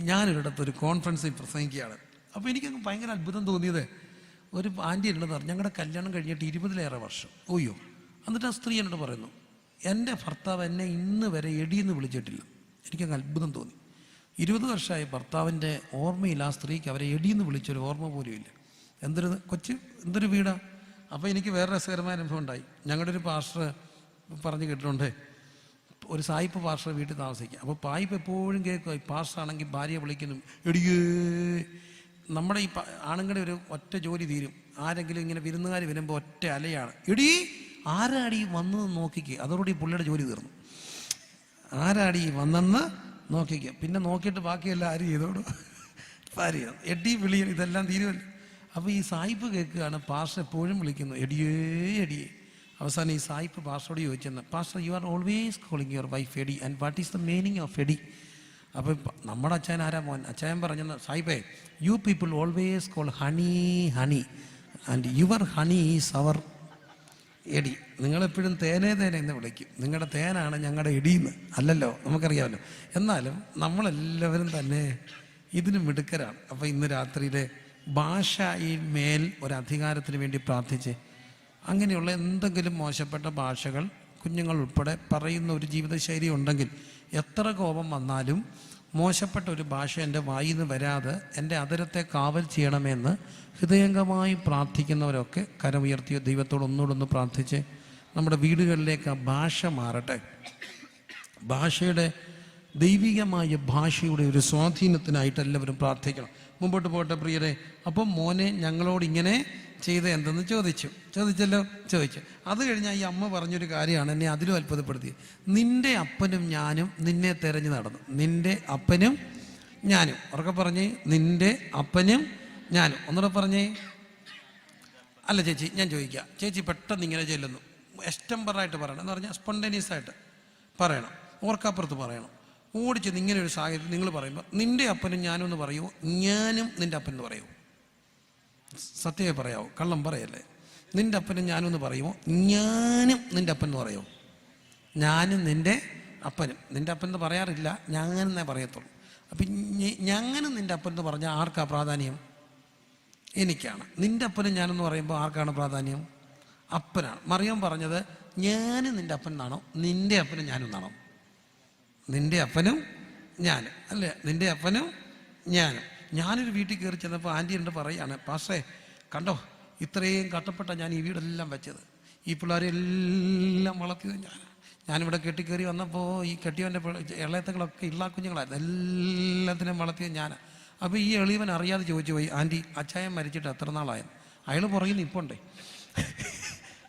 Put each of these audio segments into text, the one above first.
ഞാനൊരിടത്തൊരു കോൺഫറൻസിൽ പ്രസംഗിക്കുകയാണ്. അപ്പോൾ എനിക്കങ്ങ് ഭയങ്കര അത്ഭുതം തോന്നിയത്, ഒരു ആൻറ്റി ഉണ്ടെന്ന് പറഞ്ഞു, ഞങ്ങളുടെ കല്യാണം കഴിഞ്ഞിട്ട് 20-ലേറെ വർഷം. ഓയ്യോ. എന്നിട്ട് ആ സ്ത്രീ എന്നോട് പറയുന്നു, എൻ്റെ ഭർത്താവ് എന്നെ ഇന്ന് വരെ എടിയെന്ന് വിളിച്ചിട്ടില്ല. എനിക്കങ്ങ് അത്ഭുതം തോന്നി. 20 വർഷമായി ഭർത്താവിൻ്റെ ഓർമ്മയില്ല ആ സ്ത്രീക്ക് അവരെ എടിയെന്ന് വിളിച്ചൊരു ഓർമ്മ പോലും ഇല്ല. എന്തൊരു വീടാണ്. അപ്പോൾ എനിക്ക് വേറെ രസകരമായ അനുഭവം ഉണ്ടായി. ഞങ്ങളുടെ ഒരു പാസ്റ്റർ പറഞ്ഞു കേട്ടിട്ടുണ്ട്, ഒരു സായിപ്പ് പാസ്റ്റർ വീട്ടിൽ താമസിക്കുക. അപ്പോൾ പായിപ്പ് എപ്പോഴും കേൾക്കുക, ഈ പാസ്റ്റർ ആണെങ്കിൽ ഭാര്യയെ വിളിക്കുന്നു എടിയേ. നമ്മുടെ ഈ ആണുങ്ങളുടെ ഒരു ഒറ്റ ജോലി തീരും. ആരെങ്കിലും ഇങ്ങനെ വിരുന്നുകാർ വരുമ്പോൾ ഒറ്റ അലയാണ്, എടി ആരാടി വന്നെന്ന് നോക്കിക്കുക. അതോടുകൂടി പുള്ളിയുടെ ജോലി തീർന്നു. ആരാടി വന്നെന്ന് നോക്കിക്കുക. പിന്നെ നോക്കിയിട്ട് ബാക്കിയെല്ലാം ആര് ചെയ്തോളൂ, ഭാര്യ എടി വിളി, ഇതെല്ലാം തീരുമല്ലോ. അപ്പോൾ ഈ സായിപ്പ് കേൾക്കുകയാണ്, പാസ്റ്റർ എപ്പോഴും വിളിക്കുന്നു എടിയേ എടിയേ. അവസാനം ഈ സായിപ്പ് പാസ്റ്ററോട് ചോദിച്ചെന്ന്, pastor you are always calling your wife എടി and what is the meaning of എടി? അപ്പോൾ നമ്മുടെ അച്ചായൻ ആരാ മോൻ? അച്ചായൻ പറഞ്ഞെന്ന്, സായിപ്പേ you people always call honey honey and your honey is our എടി. നിങ്ങളെപ്പോഴും തേനേ എന്ന് വിളിക്കും. നിങ്ങളുടെ തേനാണ് ഞങ്ങളുടെ എടിയെന്ന്. അല്ലല്ലോ, നമുക്കറിയാമല്ലോ. എന്നാലും നമ്മളെല്ലാവരും തന്നെ ഇതിന് മിടുക്കരാണ്. അപ്പോൾ ഇന്ന് രാത്രിയിലെ ഭാഷയിൽ മേൽ ഒരധികാരത്തിന് വേണ്ടി പ്രാർത്ഥിച്ച്, അങ്ങനെയുള്ള എന്തെങ്കിലും മോശപ്പെട്ട ഭാഷകൾ കുഞ്ഞുങ്ങൾ ഉൾപ്പെടെ പറയുന്ന ഒരു ജീവിതശൈലി ഉണ്ടെങ്കിൽ, എത്ര കോപം വന്നാലും മോശപ്പെട്ട ഒരു ഭാഷ എൻ്റെ വായിൽ നിന്ന് വരാതെ എൻ്റെ അതിരത്തെ കാവൽ ചെയ്യണമെന്ന് ഹൃദയംഗമായി പ്രാർത്ഥിക്കുന്നവരൊക്കെ കരമുയർത്തിയ ദൈവത്തോട് ഒന്നുകൂടൊന്ന് പ്രാർത്ഥിച്ച് നമ്മുടെ വീടുകളിലേക്ക് ആ ഭാഷ മാറട്ടെ. ഭാഷയുടെ ദൈവികമായ ഭാഷയുടെ ഒരു സ്വാധീനത്തിനായിട്ട് എല്ലാവരും പ്രാർത്ഥിക്കണം. മുമ്പോട്ട് പോട്ടെ പ്രിയരെ. അപ്പം മോനെ ഞങ്ങളോട് ഇങ്ങനെ ചെയ്ത് എന്തെന്ന് ചോദിച്ചല്ലോ. അത് കഴിഞ്ഞാൽ ഈ അമ്മ പറഞ്ഞൊരു കാര്യമാണ് എന്നെ അതിലും അത്ഭുതപ്പെടുത്തിയത്. നിൻ്റെ അപ്പനും ഞാനും നിന്നെ തെരഞ്ഞു നടന്നു. നിൻ്റെ അപ്പനും ഞാനും. ഉറക്കെ പറഞ്ഞേ, നിൻ്റെ അപ്പനും ഞാനും. ഒന്നുകൂടെ പറഞ്ഞേ. അല്ല ചേച്ചി, ഞാൻ ചോദിക്കാം. ചേച്ചി പെട്ടെന്ന് ഇങ്ങനെ ചെല്ലുന്നു, എസ്റ്റംബറായിട്ട് പറയണം എന്ന് പറഞ്ഞാൽ സ്പോണ്ടേനിയസ് ആയിട്ട് പറയണം, ഓർക്കപ്പുറത്ത് പറയണം. ഓടിച്ചെന്ന് ഇങ്ങനെ ഒരു സാഹചര്യം നിങ്ങൾ പറയുമ്പോൾ നിൻ്റെ അപ്പനും ഞാനും എന്ന് പറയുമോ, ഞാനും നിൻ്റെ അപ്പൻ എന്ന് പറയുമോ? സത്യമേ പറയാവോ, കള്ളം പറയല്ലേ. നിൻ്റെ അപ്പനും ഞാനും എന്ന് പറയുമോ, ഞാനും നിൻ്റെ അപ്പൻ എന്ന് പറയുമോ? ഞാനും നിൻ്റെ അപ്പനും. നിൻ്റെ അപ്പൻ എന്ന് പറയാറില്ല, ഞാനെന്നേ പറയത്തുള്ളൂ. അപ്പം ഞാനും നിൻ്റെ അപ്പൻ എന്ന് പറഞ്ഞാൽ ആർക്കാ പ്രാധാന്യം? എനിക്കാണ്. നിൻ്റെ അപ്പനും ഞാനെന്ന് പറയുമ്പോൾ ആർക്കാണ് പ്രാധാന്യം? അപ്പനാണ്. മറിയം പറഞ്ഞത് ഞാനും നിൻ്റെ അപ്പൻ എന്നാണോ, നിൻ്റെ അപ്പനും ഞാനും എന്നാണോ? നിൻ്റെ അപ്പനും ഞാനും അല്ലേ, നിൻ്റെ അപ്പനും ഞാനും. ഞാനൊരു വീട്ടിൽ കയറി ചെന്നപ്പോൾ ആൻറ്റി എൻ്റെ പറയുകയാണ്, പാസ്റ്റേ കണ്ടോ ഇത്രയും കഷ്ടപ്പെട്ട ഞാൻ ഈ വീടെല്ലാം വെച്ചത്, ഈ പിള്ളേരെല്ലാം വളർത്തിയത് ഞാനിവിടെ കെട്ടിക്കയറി വന്നപ്പോൾ ഈ കെട്ടിയവൻ്റെ ഇളയത്തങ്ങളൊക്കെ ഇള്ള കുഞ്ഞുങ്ങളായിരുന്നു, എല്ലാത്തിനും വളർത്തിയത് ഞാൻ. അപ്പോൾ ഈ എളിയവൻ അറിയാതെ ചോദിച്ചു പോയി, ആൻറ്റി അച്ചായൻ മരിച്ചിട്ട് എത്ര നാളായിരുന്നു? അയാൾ പറയുന്ന ഇപ്പുണ്ടേ,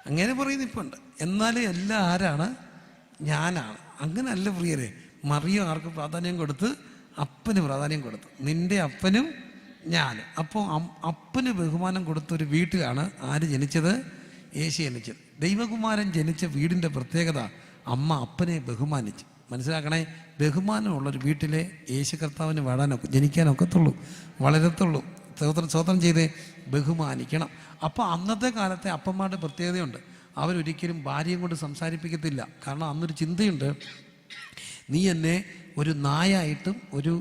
അങ്ങനെ പറയുന്ന ഇപ്പുണ്ട്. എന്നാലും എല്ലാം ആരാണ്? ഞാനാണ്. അങ്ങനല്ല പ്രിയരെ. മറിയം ആർക്ക് പ്രാധാന്യം കൊടുത്ത്? അപ്പന് പ്രാധാന്യം കൊടുത്തു. നിൻ്റെ അപ്പനും ഞാനും. അപ്പോൾ അപ്പന് ബഹുമാനം കൊടുത്തൊരു വീട്ടിലാണ് ആര് ജനിച്ചത്? യേശു ജനിച്ചത്. ദൈവകുമാരൻ ജനിച്ച വീടിൻ്റെ പ്രത്യേകത അമ്മ അപ്പനെ ബഹുമാനിച്ചു. മനസ്സിലാക്കണേ, ബഹുമാനമുള്ളൊരു വീട്ടിലെ യേശു കർത്താവിന് ജനിക്കാനൊക്കത്തുള്ളൂ, വളരത്തുള്ളൂ. സ്വതന്ത്രം ചെയ്ത് ബഹുമാനിക്കണം. അപ്പോൾ അന്നത്തെ കാലത്തെ അപ്പന്മാരുടെ പ്രത്യേകതയുണ്ട്. അവരൊരിക്കലും ഭാര്യയും കൊണ്ട് സംസാരിപ്പിക്കത്തില്ല. കാരണം അന്നൊരു ചിന്തയുണ്ട്, നീ എന്നെ ഒരു നായായിട്ടും ഒരു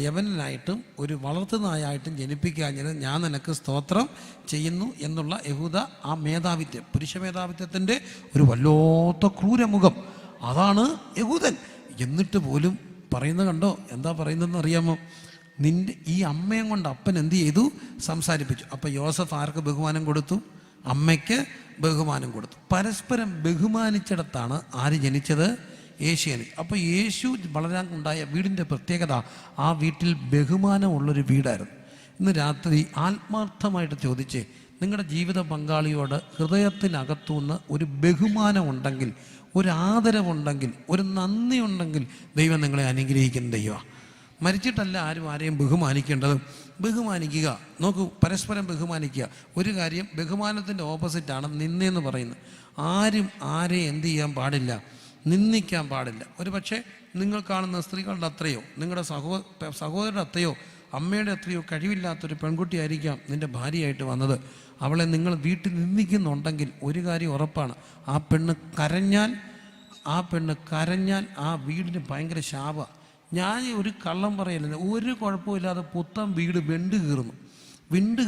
യവനായിട്ടും ഒരു വളർത്തു നായായിട്ടും ജനിപ്പിക്കാഞ്ഞത് ഞാൻ നിനക്ക് സ്തോത്രം ചെയ്യുന്നു എന്നുള്ള യഹൂദ ആ മേധാവിത്വം, പുരുഷ മേധാവിത്വത്തിൻ്റെ ഒരു വല്ലാത്ത ക്രൂരമുഖം, അതാണ് യഹൂദൻ. എന്നിട്ട് പോലും പറയുന്നത് കണ്ടോ, എന്താ പറയുന്നതെന്ന് അറിയാമോ? നിൻ്റെ ഈ അമ്മയും കൊണ്ട് അപ്പൻ എന്ത് ചെയ്തു? സംസാരിപ്പിച്ചു. അപ്പോൾ യോസഫ് ആർക്ക് ബഹുമാനം കൊടുത്തു? അമ്മയ്ക്ക് ബഹുമാനം കൊടുത്തു. പരസ്പരം ബഹുമാനിച്ചിടത്താണ് ആര് ജനിച്ചത്? യേശു ജനിച്ചു. അപ്പോൾ യേശു വളരാൻ ഉണ്ടായ വീടിൻ്റെ പ്രത്യേകത ആ വീട്ടിൽ ബഹുമാനമുള്ളൊരു വീടായിരുന്നു. ഇന്ന് രാത്രി ആത്മാർത്ഥമായിട്ട് ചോദിച്ചേ, നിങ്ങളുടെ ജീവിത പങ്കാളിയോട് ഹൃദയത്തിനകത്തുനിന്ന് ഒരു ബഹുമാനം ഉണ്ടെങ്കിൽ, ഒരു ആദരവുണ്ടെങ്കിൽ, ഒരു നന്ദി ഉണ്ടെങ്കിൽ ദൈവം നിങ്ങളെ അനുഗ്രഹിക്കുന്ന ദൈവമാണ്. മരിച്ചിട്ടല്ല ആരെയും ബഹുമാനിക്കേണ്ടത്. ബഹുമാനിക്കുക. നോക്കൂ, പരസ്പരം ബഹുമാനിക്കുക. ഒരു കാര്യം, ബഹുമാനത്തിൻ്റെ ഓപ്പോസിറ്റാണ് നിന്നെന്ന് പറയുന്നത്. ആരും ആരെയും എന്ത് ചെയ്യാൻ പാടില്ല? നിന്ദിക്കാൻ പാടില്ല. ഒരു പക്ഷേ നിങ്ങൾ കാണുന്ന സ്ത്രീകളുടെ അത്രയോ, നിങ്ങളുടെ സഹോദരൻ്റെ അത്രയോ, അമ്മയുടെ അത്രയോ കഴിവില്ലാത്തൊരു പെൺകുട്ടിയായിരിക്കാം നിൻ്റെ ഭാര്യയായിട്ട് വന്നത്. അവളെ നിങ്ങൾ വീട്ടിൽ നിന്ദിക്കുന്നുണ്ടെങ്കിൽ ഒരു കാര്യം ഉറപ്പാണ്, ആ പെണ്ണ് കരഞ്ഞാൽ ആ വീടിന് ഭയങ്കര ശാപ. ഞാൻ ഒരു കള്ളം പറയല്ല, ഒരു കുഴപ്പമില്ലാതെ പുത്തൻ വീട് വിണ്ട്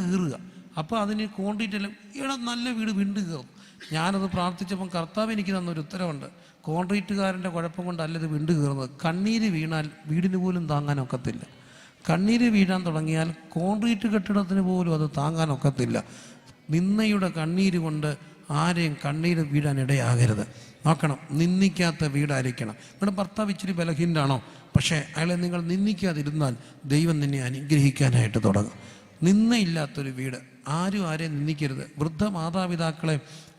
കീറുക. അപ്പോൾ അതിന് കോൺക്രീറ്റ് എല്ലാം ഇവിടെ നല്ല വീട് വിണ്ട് കീറും. ഞാനത് പ്രാർത്ഥിച്ചപ്പം കർത്താവ് എനിക്ക് തന്നൊരു ഉത്തരവുണ്ട്, കോൺക്രീറ്റുകാരൻ്റെ കുഴപ്പം കൊണ്ടല്ല ഇത് വിണ്ട് കീറുന്നത്. കണ്ണീര് വീണാൽ വീടിന് പോലും താങ്ങാനൊക്കത്തില്ല. കണ്ണീര് വീഴാൻ തുടങ്ങിയാൽ കോൺക്രീറ്റ് കെട്ടിടത്തിന് പോലും അത് താങ്ങാനൊക്കത്തില്ല. നിന്നയുടെ കണ്ണീര് കൊണ്ട് ആരെയും കണ്ണീര് വീഴാൻ ഇടയാകരുത്. നോക്കണം, നിന്ദിക്കാത്ത വീടായിരിക്കണം. നിങ്ങളുടെ ഭർത്താവ് ഇച്ചിരി ബലഹീനാണോ, പക്ഷേ അയാളെ നിങ്ങൾ നിന്ദിക്കാതിരുന്നാൽ ദൈവം നിന്നെ അനുഗ്രഹിക്കാനായിട്ട് തുടങ്ങും. നിന്നയില്ലാത്തൊരു വീട്, ആരും ആരെയും നിന്ദിക്കരുത്. വൃദ്ധ മാതാപിതാക്കളെ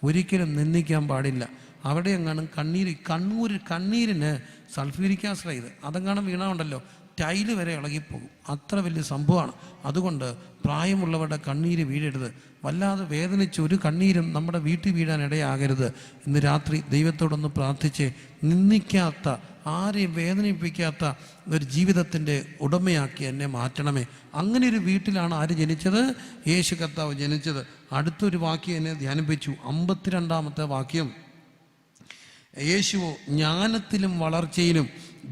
ഒരിക്കലും നിന്ദിക്കാൻ പാടില്ല. അവിടെ എങ്ങാനും കണ്ണീരിന് സൾഫ്യൂരിക് ആസിഡ് അതെങ്ങാനും വീണുണ്ടല്ലോ, ടൈല് വരെ ഇളകിപ്പോകും. അത്ര വലിയ സംഭവമാണ്. അതുകൊണ്ട് പ്രായമുള്ളവരുടെ കണ്ണീര് വീഴരുത്. വല്ലാതെ വേദനിച്ച് ഒരു കണ്ണീരും നമ്മുടെ വീട്ടിൽ വീഴാൻ ഇടയാകരുത്. ഇന്ന് രാത്രി ദൈവത്തോടൊന്ന് പ്രാർത്ഥിച്ച് നിന്ദിക്കാത്ത, ആരെയും വേദനിപ്പിക്കാത്ത ഒരു ജീവിതത്തിൻ്റെ ഉടമയാക്കി എന്നെ മാറ്റണമേ. അങ്ങനെ ഒരു വീട്ടിലാണ് ആര് ജനിച്ചത്? യേശു കർത്താവ് ജനിച്ചത്. അടുത്തൊരു വാക്യം എന്നെ ധ്യാനിപ്പിച്ചു. 52-ാമത്തെ വാക്യം, യേശുവോ ജ്ഞാനത്തിലും വളർച്ചയിലും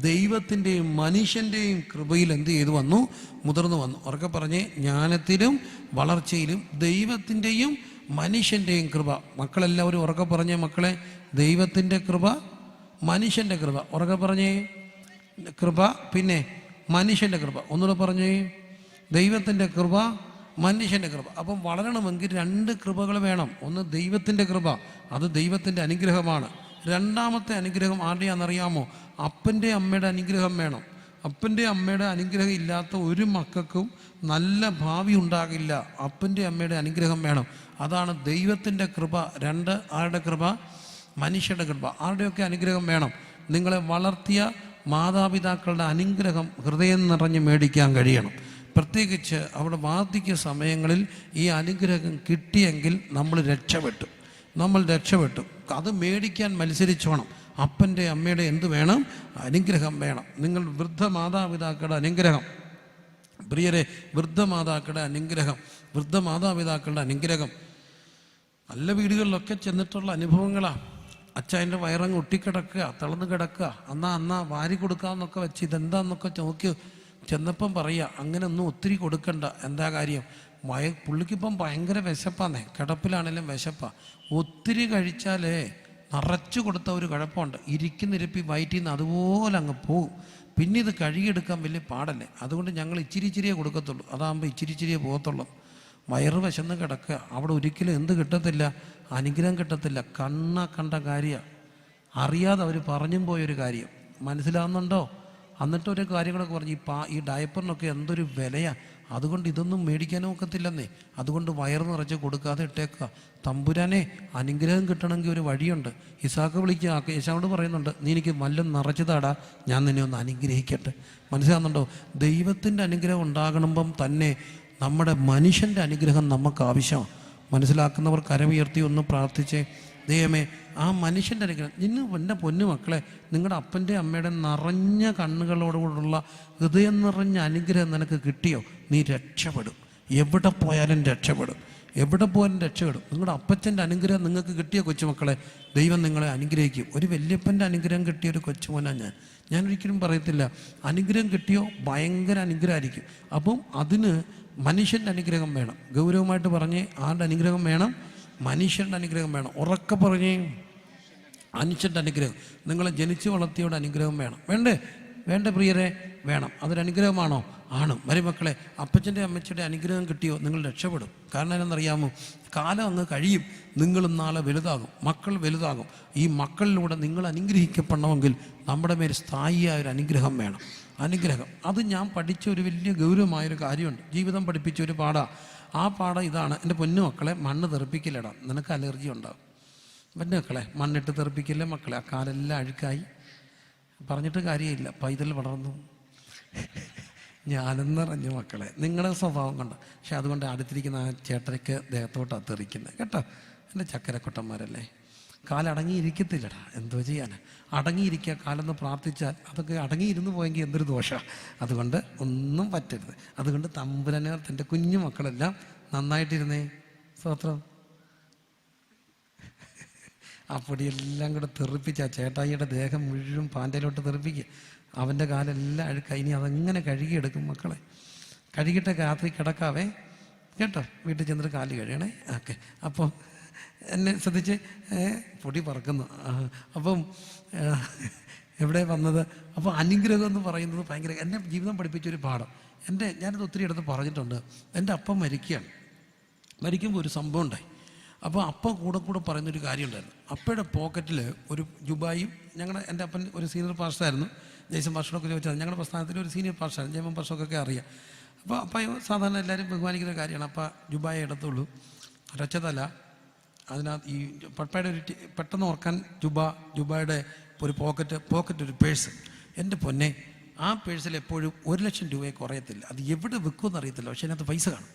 ദൈവത്തിൻ്റെയും മനുഷ്യൻ്റെയും കൃപയിൽ എന്ത് ചെയ്തു വന്നു? മുതിർന്നു വന്നു. ഉറക്കെ പറഞ്ഞേ, ജ്ഞാനത്തിലും വളർച്ചയിലും ദൈവത്തിൻ്റെയും മനുഷ്യൻ്റെയും കൃപ. മക്കളെല്ലാവരും ഉറക്കെ പറഞ്ഞേ മക്കളെ, ദൈവത്തിൻ്റെ കൃപ, മനുഷ്യൻ്റെ കൃപ. ഉറക്കെ പറഞ്ഞേ, കൃപ, പിന്നെ മനുഷ്യൻ്റെ കൃപ. ഒന്നുകൂടെ പറഞ്ഞേ, ദൈവത്തിൻ്റെ കൃപ, മനുഷ്യൻ്റെ കൃപ. അപ്പം വളരണമെങ്കിൽ 2 കൃപകൾ വേണം. ഒന്ന് ദൈവത്തിൻ്റെ കൃപ, അത് ദൈവത്തിൻ്റെ അനുഗ്രഹമാണ്. രണ്ടാമത്തെ അനുഗ്രഹം ആരുടെയാണെന്നറിയാമോ? അപ്പൻ്റെ അമ്മയുടെ അനുഗ്രഹം വേണം. അപ്പൻ്റെ അമ്മയുടെ അനുഗ്രഹം ഇല്ലാത്ത ഒരു മക്കൾക്കും നല്ല ഭാവി ഉണ്ടാകില്ല. അപ്പൻ്റെ അമ്മയുടെ അനുഗ്രഹം വേണം. അതാണ് ദൈവത്തിൻ്റെ കൃപ. 2 ആരുടെ കൃപ? മനുഷ്യരുടെ കൃപ. ആരുടെയൊക്കെ അനുഗ്രഹം വേണം? നിങ്ങളെ വളർത്തിയ മാതാപിതാക്കളുടെ അനുഗ്രഹം ഹൃദയം നിറഞ്ഞ് മേടിക്കാൻ കഴിയണം. പ്രത്യേകിച്ച് അവിടെ വാർദ്ധക്യ സമയങ്ങളിൽ ഈ അനുഗ്രഹം കിട്ടിയെങ്കിൽ നമ്മൾ രക്ഷപ്പെട്ടു. അത് മേടിക്കാൻ മത്സരിച്ചോണം. അപ്പൻ്റെ അമ്മയുടെ എന്ത് വേണം? അനുഗ്രഹം വേണം. നിങ്ങൾ വൃദ്ധ മാതാപിതാക്കളുടെ അനുഗ്രഹം, പ്രിയരെ, വൃദ്ധ മാതാപിതാക്കളുടെ അനുഗ്രഹം. നല്ല വീടുകളിലൊക്കെ ചെന്നിട്ടുള്ള അനുഭവങ്ങളാണ്. അച്ഛൻ്റെ വയറങ്ങ് ഒട്ടിക്കിടക്കുക, തളർന്ന് കിടക്കുക, അന്നാ വാരി കൊടുക്കാമെന്നൊക്കെ വെച്ച് ഇതെന്താന്നൊക്കെ നോക്കി ചെന്നപ്പം പറയുക, അങ്ങനെ ഒന്നും ഒത്തിരി കൊടുക്കണ്ട. എന്താ കാര്യം? പുള്ളിക്കിപ്പം ഭയങ്കര വിശപ്പാന്നേ, കിടപ്പിലാണെങ്കിലും വിശപ്പാണ്. ഒത്തിരി കഴിച്ചാലേ നിറച്ചു കൊടുത്ത ഒരു കുഴപ്പമുണ്ട്, ഇരിക്കുന്നിരപ്പി വയറ്റിൽ നിന്ന് അതുപോലെ അങ്ങ് പോകും. പിന്നെ ഇത് കഴുകിയെടുക്കാൻ വലിയ പാടല്ലേ. അതുകൊണ്ട് ഞങ്ങൾ ഇച്ചിരിയെ കൊടുക്കത്തുള്ളൂ. അതാകുമ്പോൾ ഇച്ചിരിയെ പോകത്തുള്ളൂ. വയറ് വിശന്ന് കിടക്കുക, അവിടെ ഒരിക്കലും എന്ത് കിട്ടത്തില്ല? അനുഗ്രഹം കിട്ടത്തില്ല. കണ്ട കാര്യമാണ്, അറിയാതെ അവർ പറഞ്ഞും പോയൊരു കാര്യം. മനസ്സിലാവുന്നുണ്ടോ? എന്നിട്ടൊരു കാര്യങ്ങളൊക്കെ പറഞ്ഞ് ഈ ഡയപ്പറിനൊക്കെ എന്തൊരു വിലയാണ്. അതുകൊണ്ട് ഇതൊന്നും മേടിക്കാനും ഒക്കത്തില്ലെന്നേ. അതുകൊണ്ട് വയറ് നിറച്ച് കൊടുക്കാതെ ഇട്ടേക്കുക. തമ്പുരാനെ, അനുഗ്രഹം കിട്ടണമെങ്കിൽ ഒരു വഴിയുണ്ട്. ഇസാക്ക് വിളിക്കുക, യേശാവോട് പറയുന്നുണ്ട്, നീ എനിക്ക് വല്ലതും നിറച്ചു താടാ, ഞാൻ നിന്നെ ഒന്ന് അനുഗ്രഹിക്കട്ടെ. മനസ്സിലാകുന്നുണ്ടോ? ദൈവത്തിൻ്റെ അനുഗ്രഹം ഉണ്ടാകണമ്പം തന്നെ നമ്മുടെ മനുഷ്യൻ്റെ അനുഗ്രഹം നമുക്ക് ആവശ്യമാണ്. മനസ്സിലാക്കുന്നവർ കരമുയർത്തി ഒന്ന് പ്രാർത്ഥിച്ചേ, ദൈവമേ, ആ മനുഷ്യൻ്റെ അനുഗ്രഹം. എൻ്റെ പൊന്നു മക്കളെ, നിങ്ങളുടെ അപ്പൻ്റെ അമ്മയുടെ നിറഞ്ഞ കണ്ണുകളോടുകൂടുള്ള ഹൃദയം നിറഞ്ഞ അനുഗ്രഹം നിനക്ക് കിട്ടിയോ? നീ രക്ഷപ്പെടും. എവിടെ പോയാലും രക്ഷപ്പെടും. നിങ്ങളുടെ അപ്പച്ചൻ്റെ അനുഗ്രഹം നിങ്ങൾക്ക് കിട്ടിയ കൊച്ചുമക്കളെ, ദൈവം നിങ്ങളെ അനുഗ്രഹിക്കും. ഒരു വല്യപ്പൻ്റെ അനുഗ്രഹം കിട്ടിയ ഒരു കൊച്ചുമോനാണ് ഞാൻ ഒരിക്കലും പറയത്തില്ല. അനുഗ്രഹം കിട്ടിയോ ഭയങ്കര അനുഗ്രഹമായിരിക്കും. അപ്പം അതിന് മനുഷ്യൻ്റെ അനുഗ്രഹം വേണം. ഗൗരവമായിട്ട് പറഞ്ഞേ, ആരുടെ അനുഗ്രഹം വേണം? മനുഷ്യൻ്റെ അനുഗ്രഹം വേണം. ഉറക്കെ പറഞ്ഞേ, മനുഷ്യൻ്റെ അനുഗ്രഹം. നിങ്ങളെ ജനിച്ചു വളർത്തിയോടെ അനുഗ്രഹം വേണം. വേണ്ടേ പ്രിയരെ? വേണം. അതൊരനുഗ്രഹമാണോ? ആണ്. മരുമക്കളെ, അപ്പച്ചൻ്റെ അമ്മച്ചയുടെ അനുഗ്രഹം കിട്ടിയോ നിങ്ങൾ രക്ഷപ്പെടും. കാരണം എന്നറിയാമോ? കാലം അങ്ങ് കഴിയും, നിങ്ങളും നാളെ വലുതാകും, മക്കൾ വലുതാകും. ഈ മക്കളിലൂടെ നിങ്ങൾ അനുഗ്രഹിക്കപ്പെടണമെങ്കിൽ നമ്മുടെ മേൽ സ്ഥായിയായൊരു അനുഗ്രഹം വേണം. അനുഗ്രഹം അത് ഞാൻ പഠിച്ച ഒരു വലിയ ഗൗരവമായൊരു കാര്യമുണ്ട്. ജീവിതം പഠിപ്പിച്ച ഒരു പാഠം. ആ പാഠം ഇതാണ്: എൻ്റെ പൊന്നു മക്കളെ, മണ്ണ് തെറിപ്പിക്കില്ലടാ, നിനക്ക് അലർജി ഉണ്ടാകും. എൻ്റെ മക്കളെ, മണ്ണിട്ട് തെറിപ്പിക്കില്ല മക്കളെ, ആ കാലെല്ലാം അഴുക്കായി. പറഞ്ഞിട്ട് കാര്യമില്ല, പൈതൽ വളർന്നു. ഞാനെന്നറിഞ്ഞു മക്കളെ, നിങ്ങളുടെ സ്വഭാവം കൊണ്ട്. പക്ഷെ അതുകൊണ്ട് അടുത്തിരിക്കുന്ന ആ ചേട്ടനക്ക് ദേഹത്തോട്ടാണ് തെറിക്കുന്നത് കേട്ടോ. എൻ്റെ ചക്കരക്കൊട്ടന്മാരല്ലേ, കാലടങ്ങിയിരിക്കത്തില്ലടാ, എന്തോ ചെയ്യാൻ. അടങ്ങിയിരിക്കുക, കാലെന്ന് പ്രാർത്ഥിച്ചാൽ അതൊക്കെ അടങ്ങിയിരുന്നു പോയെങ്കിൽ എന്തൊരു ദോഷമാണ്. അതുകൊണ്ട് ഒന്നും പറ്റരുത്. അതുകൊണ്ട് തമ്പുരാനെ എൻ്റെ കുഞ്ഞു മക്കളെല്ലാം നന്നായിട്ടിരുന്നേ. സ്തോത്രം. ആ പൊടിയെല്ലാം കൂടെ തെറിപ്പിച്ച് ആ ചേട്ടായിയുടെ ദേഹം മുഴുവൻ പാൻ്റയിലോട്ട് തെറിപ്പിക്കുക. അവൻ്റെ കാലെല്ലാം അഴുക്കായി. ഇനി അതെങ്ങനെ കഴുകിയെടുക്കും മക്കളെ? കഴുകിയിട്ട് രാത്രി കിടക്കാവേ കേട്ടോ. വീട്ടിൽ ചെന്നിട്ട് കാല് കഴുകണേ. ഓക്കെ. അപ്പം എന്നെ ശ്രദ്ധിച്ച് പൊടി പറക്കുന്നു. അപ്പം എവിടെ വന്നത്? അപ്പോൾ അനുഗ്രഹം എന്ന് പറയുന്നത് ഭയങ്കര എന്നെ ജീവിതം പഠിപ്പിച്ചൊരു പാഠം. ഞാനത് ഒത്തിരി അടുത്ത് പറഞ്ഞിട്ടുണ്ട്. എൻ്റെ അപ്പം മരിക്കുമ്പോൾ ഒരു സംഭവം ഉണ്ടായി. അപ്പോൾ അപ്പം കൂടെ പറയുന്നൊരു കാര്യം ഉണ്ടായിരുന്നു. അപ്പയുടെ പോക്കറ്റിൽ ഒരു ജുബായും എൻ്റെ അപ്പൻ ഒരു സീനിയർ പാസ്റ്ററായിരുന്നു. ജയ്സൺ പാസ്റ്ററൊക്കെ ചോദിച്ചാൽ ഞങ്ങളുടെ പ്രസ്ഥാനത്തിൽ ഒരു സീനിയർ പാസ്റ്ററാണ്. ജയമൻ പാസ്റ്ററൊക്കെ അറിയാം. അപ്പോൾ അപ്പം സാധാരണ എല്ലാവരും ബഹുമാനിക്കുന്ന കാര്യമാണ്. അപ്പം ജുബായ എടുത്തുള്ളൂ, രച്ചതല. അതിനകത്ത് ഈ പപ്പയുടെ ഒരു പെട്ടെന്ന് ഓർക്കാൻ ജുബായുടെ ഒരു പോക്കറ്റ് ഒരു പേഴ്സ്. എൻ്റെ പൊന്നെ, ആ പേഴ്സിൽ എപ്പോഴും 1,00,000 രൂപയെ കുറയത്തില്ല. അത് എവിടെ വെക്കുമെന്ന് അറിയത്തില്ല, പക്ഷേ അതിനകത്ത് പൈസ കാണും.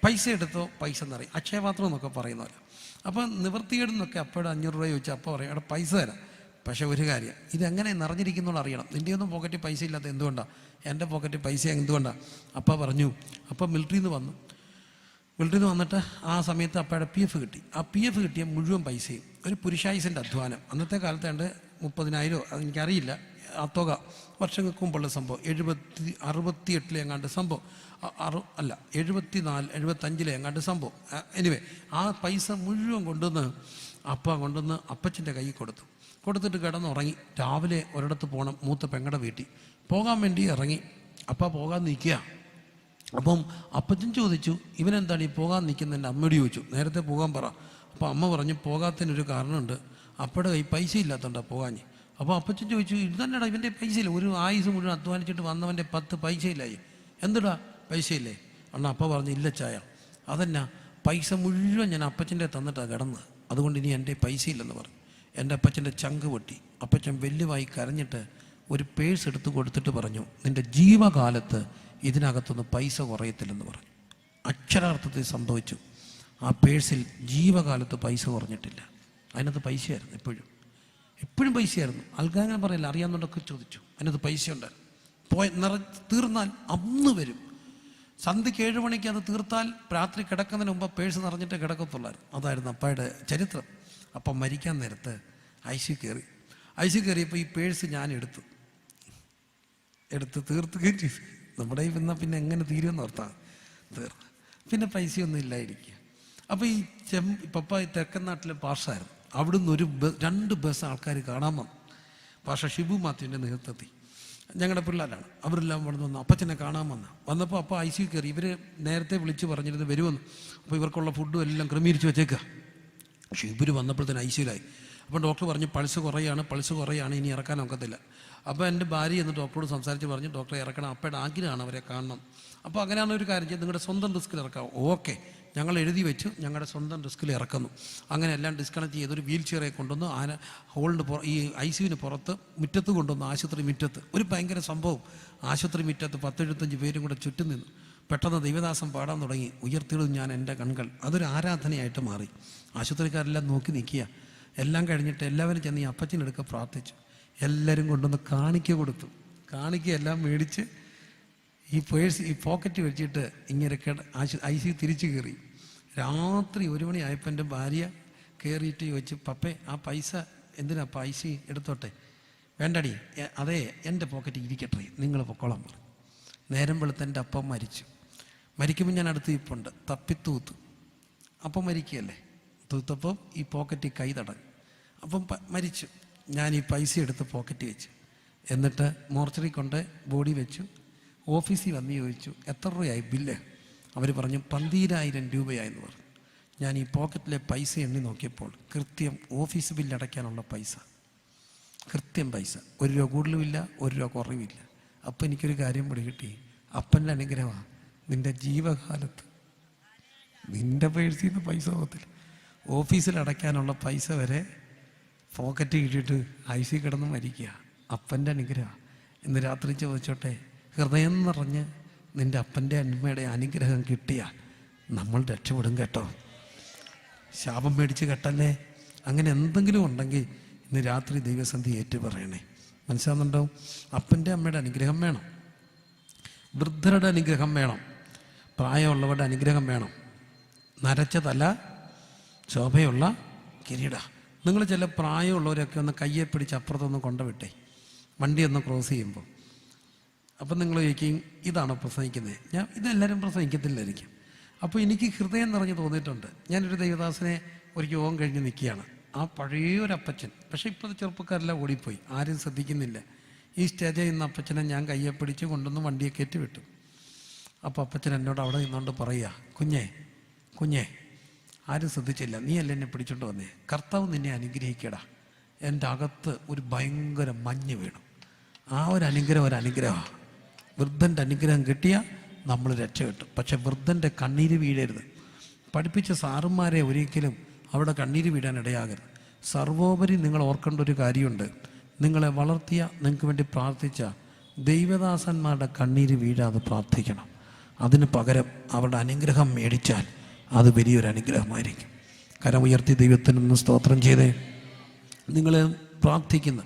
പൈസ എടുത്തോ പൈസ എന്നറിയാം. അക്ഷയപാത്രം എന്നൊക്കെ പറയുന്ന പോലെ. അപ്പം നിവൃത്തികേടെന്നൊക്കെ അപ്പോഴും 500 രൂപ ചോദിച്ചാൽ അപ്പോൾ പറയും അവിടെ പൈസ തരാം. പക്ഷേ ഒരു കാര്യം, ഇതെങ്ങനെ നിറഞ്ഞിരിക്കുന്നോട് അറിയണം. നിൻ്റെയൊന്നും പോക്കറ്റിൽ പൈസ ഇല്ലാത്ത എന്തുകൊണ്ടാണ്? എൻ്റെ പോക്കറ്റിൽ പൈസ എന്തുകൊണ്ടാണ്? അപ്പം പറഞ്ഞു. അപ്പം മിലിറ്ററിയിൽ നിന്ന് വന്നിട്ട് ആ സമയത്ത് അപ്പയുടെ PF കിട്ടി. ആ PF കിട്ടിയ മുഴുവൻ പൈസയും ഒരു പുരുഷായുസിൻ്റെ അധ്വാനം. അന്നത്തെ കാലത്ത് 30,000 അതെനിക്കറിയില്ല ആ തുക. വർഷങ്ങൾക്ക് മുമ്പുള്ള സംഭവം. 68 എങ്ങാണ്ട് സംഭവം, 75 എങ്ങാണ്ട് സംഭവം. എനിവേ ആ പൈസ മുഴുവൻ കൊണ്ടുവന്ന് അപ്പച്ചൻ്റെ കയ്യിൽ കൊടുത്തിട്ട് കിടന്നുറങ്ങി. രാവിലെ ഒരിടത്ത് പോകണം, മൂത്ത പെങ്ങടെ വീട്ടിൽ പോകാൻ വേണ്ടി ഇറങ്ങി. അപ്പ പോകാൻ നിൽക്കുക. അപ്പം അപ്പച്ചൻ ചോദിച്ചു, ഇവനെന്താണ് ഈ പോകാൻ നിൽക്കുന്നതിൻ്റെ? അമ്മയോട് ചോദിച്ചു, നേരത്തെ പോകാൻ പറ. അപ്പോൾ അമ്മ പറഞ്ഞു, പോകാത്തതിനൊരു കാരണമുണ്ട്, അപ്പയുടെ കൈ പൈസ ഇല്ലാത്തതുകൊണ്ടാണ് പോകാഞ്ഞ്. അപ്പോൾ അപ്പച്ചൻ ചോദിച്ചു, ഇത് തന്നെടാ ഇവൻ്റെ പൈസ ഇല്ല, ഒരു ആയുസ് മുഴുവൻ അധ്വാനിച്ചിട്ട് വന്നവൻ്റെ 10 പൈസ ഇല്ലായി, എന്തിടാ പൈസ ഇല്ലേ? അണ്ണാ അപ്പ പറഞ്ഞു, ഇല്ല ചായ, അതെന്നാ പൈസ മുഴുവൻ ഞാൻ അപ്പച്ചൻ്റെ തന്നിട്ടാണ് കിടന്നത്, അതുകൊണ്ട് ഇനി എൻ്റെ പൈസ ഇല്ലെന്ന് പറഞ്ഞു. എൻ്റെ അപ്പച്ചൻ്റെ ചങ്ക് പൊട്ടി. അപ്പച്ചൻ വെല്ലുവായി കരഞ്ഞിട്ട് ഒരു പേഴ്സ് എടുത്ത് കൊടുത്തിട്ട് പറഞ്ഞു, നിൻ്റെ ജീവകാലത്ത് ഇതിനകത്തൊന്നും പൈസ കുറയത്തില്ലെന്ന് പറഞ്ഞു. അക്ഷരാർത്ഥത്തിൽ സംഭവിച്ചു. ആ പേഴ്സിൽ ജീവകാലത്ത് പൈസ കുറഞ്ഞിട്ടില്ല. അതിനകത്ത് പൈസയായിരുന്നു, എപ്പോഴും പൈസയായിരുന്നു. ആൾക്കാരെ പറയില്ല, അറിയാവുന്നതൊക്കെ ചോദിച്ചു. അതിനകത്ത് പൈസ ഉണ്ടായിരുന്നു. തീർന്നാൽ അന്ന് വരും. സന്ധ്യയ്ക്ക് 7 മണിക്ക് അത് തീർത്താൽ രാത്രി കിടക്കുന്നതിന് മുമ്പ് പേഴ്സ് നിറഞ്ഞിട്ട് കിടക്കത്തുള്ളായിരുന്നു. അതായിരുന്നു അപ്പയുടെ ചരിത്രം. അപ്പം മരിക്കാൻ നേരത്ത് ഐസി കയറിയപ്പോൾ ഈ പേഴ്സ് ഞാൻ എടുത്ത് തീർത്തുകയും ചെയ്തു. നമ്മുടെ വന്നാൽ പിന്നെ എങ്ങനെ തീരുമെന്ന് ഓർത്താണ്. തീർന്നു. പിന്നെ പൈസയൊന്നും ഇല്ലായിരിക്കുക. അപ്പോൾ ഈ പപ്പ തെക്കൻ നാട്ടിലെ പാഷായിരുന്നു. അവിടുന്ന് 2 ബസ് ആൾക്കാർ കാണാൻ വന്നു. പാഷ ഷിബു മാത്യുവിൻ്റെ നേതൃത്വത്തിൽ. ഞങ്ങളുടെ പിള്ളേരാണ്. അവരെല്ലാം വന്നു അപ്പച്ചനെ കാണാൻ വന്നപ്പോൾ അപ്പ ICU കയറി. ഇവർ നേരത്തെ വിളിച്ച് പറഞ്ഞിരുന്നു വരുമെന്ന്. അപ്പോൾ ഇവർക്കുള്ള ഫുഡും എല്ലാം ക്രമീകരിച്ച് വെച്ചേക്കുക. പക്ഷേ ഇവർ വന്നപ്പോഴത്തേന് ICUലായി. അപ്പോൾ ഡോക്ടർ പറഞ്ഞു, പൾസ് കുറയാണ്, ഇനി ഇറക്കാൻ ഒക്കത്തില്ല. അപ്പോൾ എൻ്റെ ഭാര്യ എന്ന് ഡോക്ടറോട് സംസാരിച്ച് പറഞ്ഞു, ഡോക്ടറെ ഇറക്കണം, അപ്പയുടെ ആഗ്രഹമാണ് അവരെ കാണണം. അപ്പോൾ അങ്ങനെയാണ് ഒരു കാര്യം ചെയ്ത്, നിങ്ങളുടെ സ്വന്തം റിസ്കിൽ ഇറക്കാം. ഓക്കെ, ഞങ്ങൾ എഴുതി വെച്ച് ഞങ്ങളുടെ സ്വന്തം റിസ്കിൽ ഇറക്കുന്നു. അങ്ങനെ എല്ലാം ഡിസ്കണക്ട് ചെയ്തൊരു വീൽ ചെയറെ കൊണ്ടുവന്ന് ഈ ICUവിന് പുറത്ത് മുറ്റത്ത് കൊണ്ടുവന്ന്, ആശുപത്രി മുറ്റത്ത്. ഒരു ഭയങ്കര സംഭവം. ആശുപത്രി മുറ്റത്ത് 10-75 പേരും കൂടെ ചുറ്റും നിന്നു. പെട്ടെന്ന് ദൈവദാസം പാടാൻ തുടങ്ങി, ഉയർത്തിയിടും ഞാൻ എൻ്റെ കൺകൾ. അതൊരു ആരാധനയായിട്ട് മാറി. ആശുപത്രിക്കാരെല്ലാം നോക്കി നിൽക്കുക. എല്ലാം കഴിഞ്ഞിട്ട് എല്ലാവരും ചെന്ന് ഈ അപ്പച്ചനെടുക്കുക പ്രാർത്ഥിച്ചു. എല്ലാവരും കൊണ്ടുവന്ന് കാണിക്ക കൊടുത്തു. കാണിക്ക എല്ലാം മേടിച്ച് ഈ പേഴ്സ് ഈ പോക്കറ്റ് വെച്ചിട്ട് ഇങ്ങനെ ICU തിരിച്ചു കയറി. രാത്രി 1 മണിയായപ്പോൾ എൻ്റെ ഭാര്യ കയറിയിട്ട് ചോദിച്ചു, പപ്പേ ആ പൈസ എന്തിനാ IC എടുത്തോട്ടെ? വേണ്ടടി, അതേ എൻ്റെ പോക്കറ്റ് ഇരിക്കട്ടെ, നിങ്ങൾ പൊക്കോളം പറഞ്ഞു. നേരം വെളുത്ത് എൻ്റെ അപ്പം മരിക്കുമ്പോൾ ഞാൻ അടുത്ത് ഇപ്പുണ്ട്, തപ്പിത്തൂത്ത്. അപ്പം മരിക്കുകയല്ലേ, തൂത്തപ്പം ഈ പോക്കറ്റിൽ കൈ തടഞ്ഞു. അപ്പം മരിച്ചു. ഞാൻ ഈ പൈസ എടുത്ത് പോക്കറ്റ് വെച്ചു. എന്നിട്ട് മോർച്ചറി കൊണ്ട് ബോഡി വെച്ചു. ഓഫീസിൽ വന്ന് ചോദിച്ചു, എത്ര രൂപയായി ബില്ല്? അവർ പറഞ്ഞു 12,000 രൂപയായെന്ന് പറഞ്ഞു. ഞാൻ ഈ പോക്കറ്റിലെ പൈസ എണ്ണി നോക്കിയപ്പോൾ കൃത്യം ഓഫീസ് ബില്ല് അടയ്ക്കാനുള്ള പൈസ, കൃത്യം പൈസ. 1 രൂപ കൂടുതലുമില്ല, 1 രൂപ കുറവില്ല. അപ്പം എനിക്കൊരു കാര്യം പിടികിട്ടി, അപ്പൻ്റെ അനുഗ്രഹമാണ്. നിൻ്റെ ജീവകാലത്ത് നിൻ്റെ പേഴ്സിൽ നിന്ന് പൈസ പോകത്തില്ല. ഓഫീസിൽ അടയ്ക്കാനുള്ള പൈസ വരെ പോക്കറ്റ് ഇട്ടിട്ട് ICU കിടന്ന് മരിക്കുക. അപ്പൻ്റെ അനുഗ്രഹം. ഇന്ന് രാത്രി ചോദിച്ചോട്ടെ, ഹൃദയം നിറഞ്ഞ് നിൻ്റെ അപ്പൻ്റെ അമ്മയുടെ അനുഗ്രഹം കിട്ടിയാൽ നമ്മൾ രക്ഷപ്പെടും കേട്ടോ. ശാപം മേടിച്ച് കേട്ടല്ലേ. അങ്ങനെ എന്തെങ്കിലും ഉണ്ടെങ്കിൽ ഇന്ന് രാത്രി ദൈവസന്ധി ഏറ്റു പറയണേ. മനസ്സിലാകുന്നുണ്ടോ? അപ്പൻ്റെ അമ്മയുടെ അനുഗ്രഹം വേണം, വൃദ്ധരുടെ അനുഗ്രഹം വേണം, പ്രായമുള്ളവരുടെ അനുഗ്രഹം വേണം. നരച്ച തല, ശോഭയുള്ള കിരീട. നിങ്ങൾ ചില പ്രായമുള്ളവരൊക്കെ ഒന്ന് കയ്യെ പിടിച്ച് അപ്പുറത്തൊന്ന് കൊണ്ടുവിട്ടേ. വണ്ടി ഒന്ന് ക്രോസ് ചെയ്യുമ്പോൾ അപ്പം നിങ്ങൾ ചോദിക്കും ഇതാണോ പ്രസംഗിക്കുന്നത്? ഞാൻ ഇതെല്ലാവരും പ്രസംഗിക്കത്തില്ലായിരിക്കും. അപ്പോൾ എനിക്ക് ഹൃദയം നിറഞ്ഞ് തോന്നിയിട്ടുണ്ട്. ഞാനൊരു ദൈവദാസനെ ഒരു യോഗം കഴിഞ്ഞ് നിൽക്കുകയാണ്. ആ പഴയൊരു അപ്പച്ചൻ, പക്ഷേ ഇപ്പോഴത്തെ ചെറുപ്പക്കാരെല്ലാം ഓടിപ്പോയി, ആരും ശ്രദ്ധിക്കുന്നില്ല. ഈ സ്റ്റേജിൽ നിന്ന് അപ്പച്ചനെ ഞാൻ കയ്യെ പിടിച്ച് കൊണ്ടുവന്ന് വണ്ടിയെ കയറ്റി വിട്ടു. അപ്പോൾ അപ്പച്ചൻ എന്നോട് അവിടെ നിന്നുകൊണ്ട് പറയുക, കുഞ്ഞേ ആരും ശ്രദ്ധിച്ചില്ല, നീ അല്ല എന്നെ പിടിച്ചോണ്ട് വന്നേ, കർത്താവ് നിന്നെ അനുഗ്രഹിക്കടാ. എൻ്റെ അകത്ത് ഒരു ഭയങ്കര മഞ്ഞ് വീണു. ആ ഒരു അനുഗ്രഹമാണ്. വൃദ്ധൻ്റെ അനുഗ്രഹം കിട്ടിയാൽ നമ്മൾ രക്ഷപ്പെട്ടു. പക്ഷെ വൃദ്ധൻ്റെ കണ്ണീര് വീഴരുത്. പഠിപ്പിച്ച സാറുമാരെ ഒരിക്കലും അവിടെ കണ്ണീര് വീഴാൻ ഇടയാകരുത്. സർവോപരി നിങ്ങൾ ഓർക്കേണ്ട ഒരു കാര്യമുണ്ട്, നിങ്ങളെ വളർത്തിയ, നിങ്ങൾക്ക് വേണ്ടി പ്രാർത്ഥിച്ച ദൈവദാസന്മാരുടെ കണ്ണീര് വീഴാതെ പ്രാർത്ഥിക്കണം. അതിന് പകരം അവരുടെ അനുഗ്രഹം മേടിച്ചാൽ അത് വലിയൊരു അനുഗ്രഹമായിരിക്കും. കരമുയർത്തി ദൈവത്തിനൊന്ന് സ്തോത്രം ചെയ്തേ. നിങ്ങൾ പ്രാർത്ഥിക്കുന്ന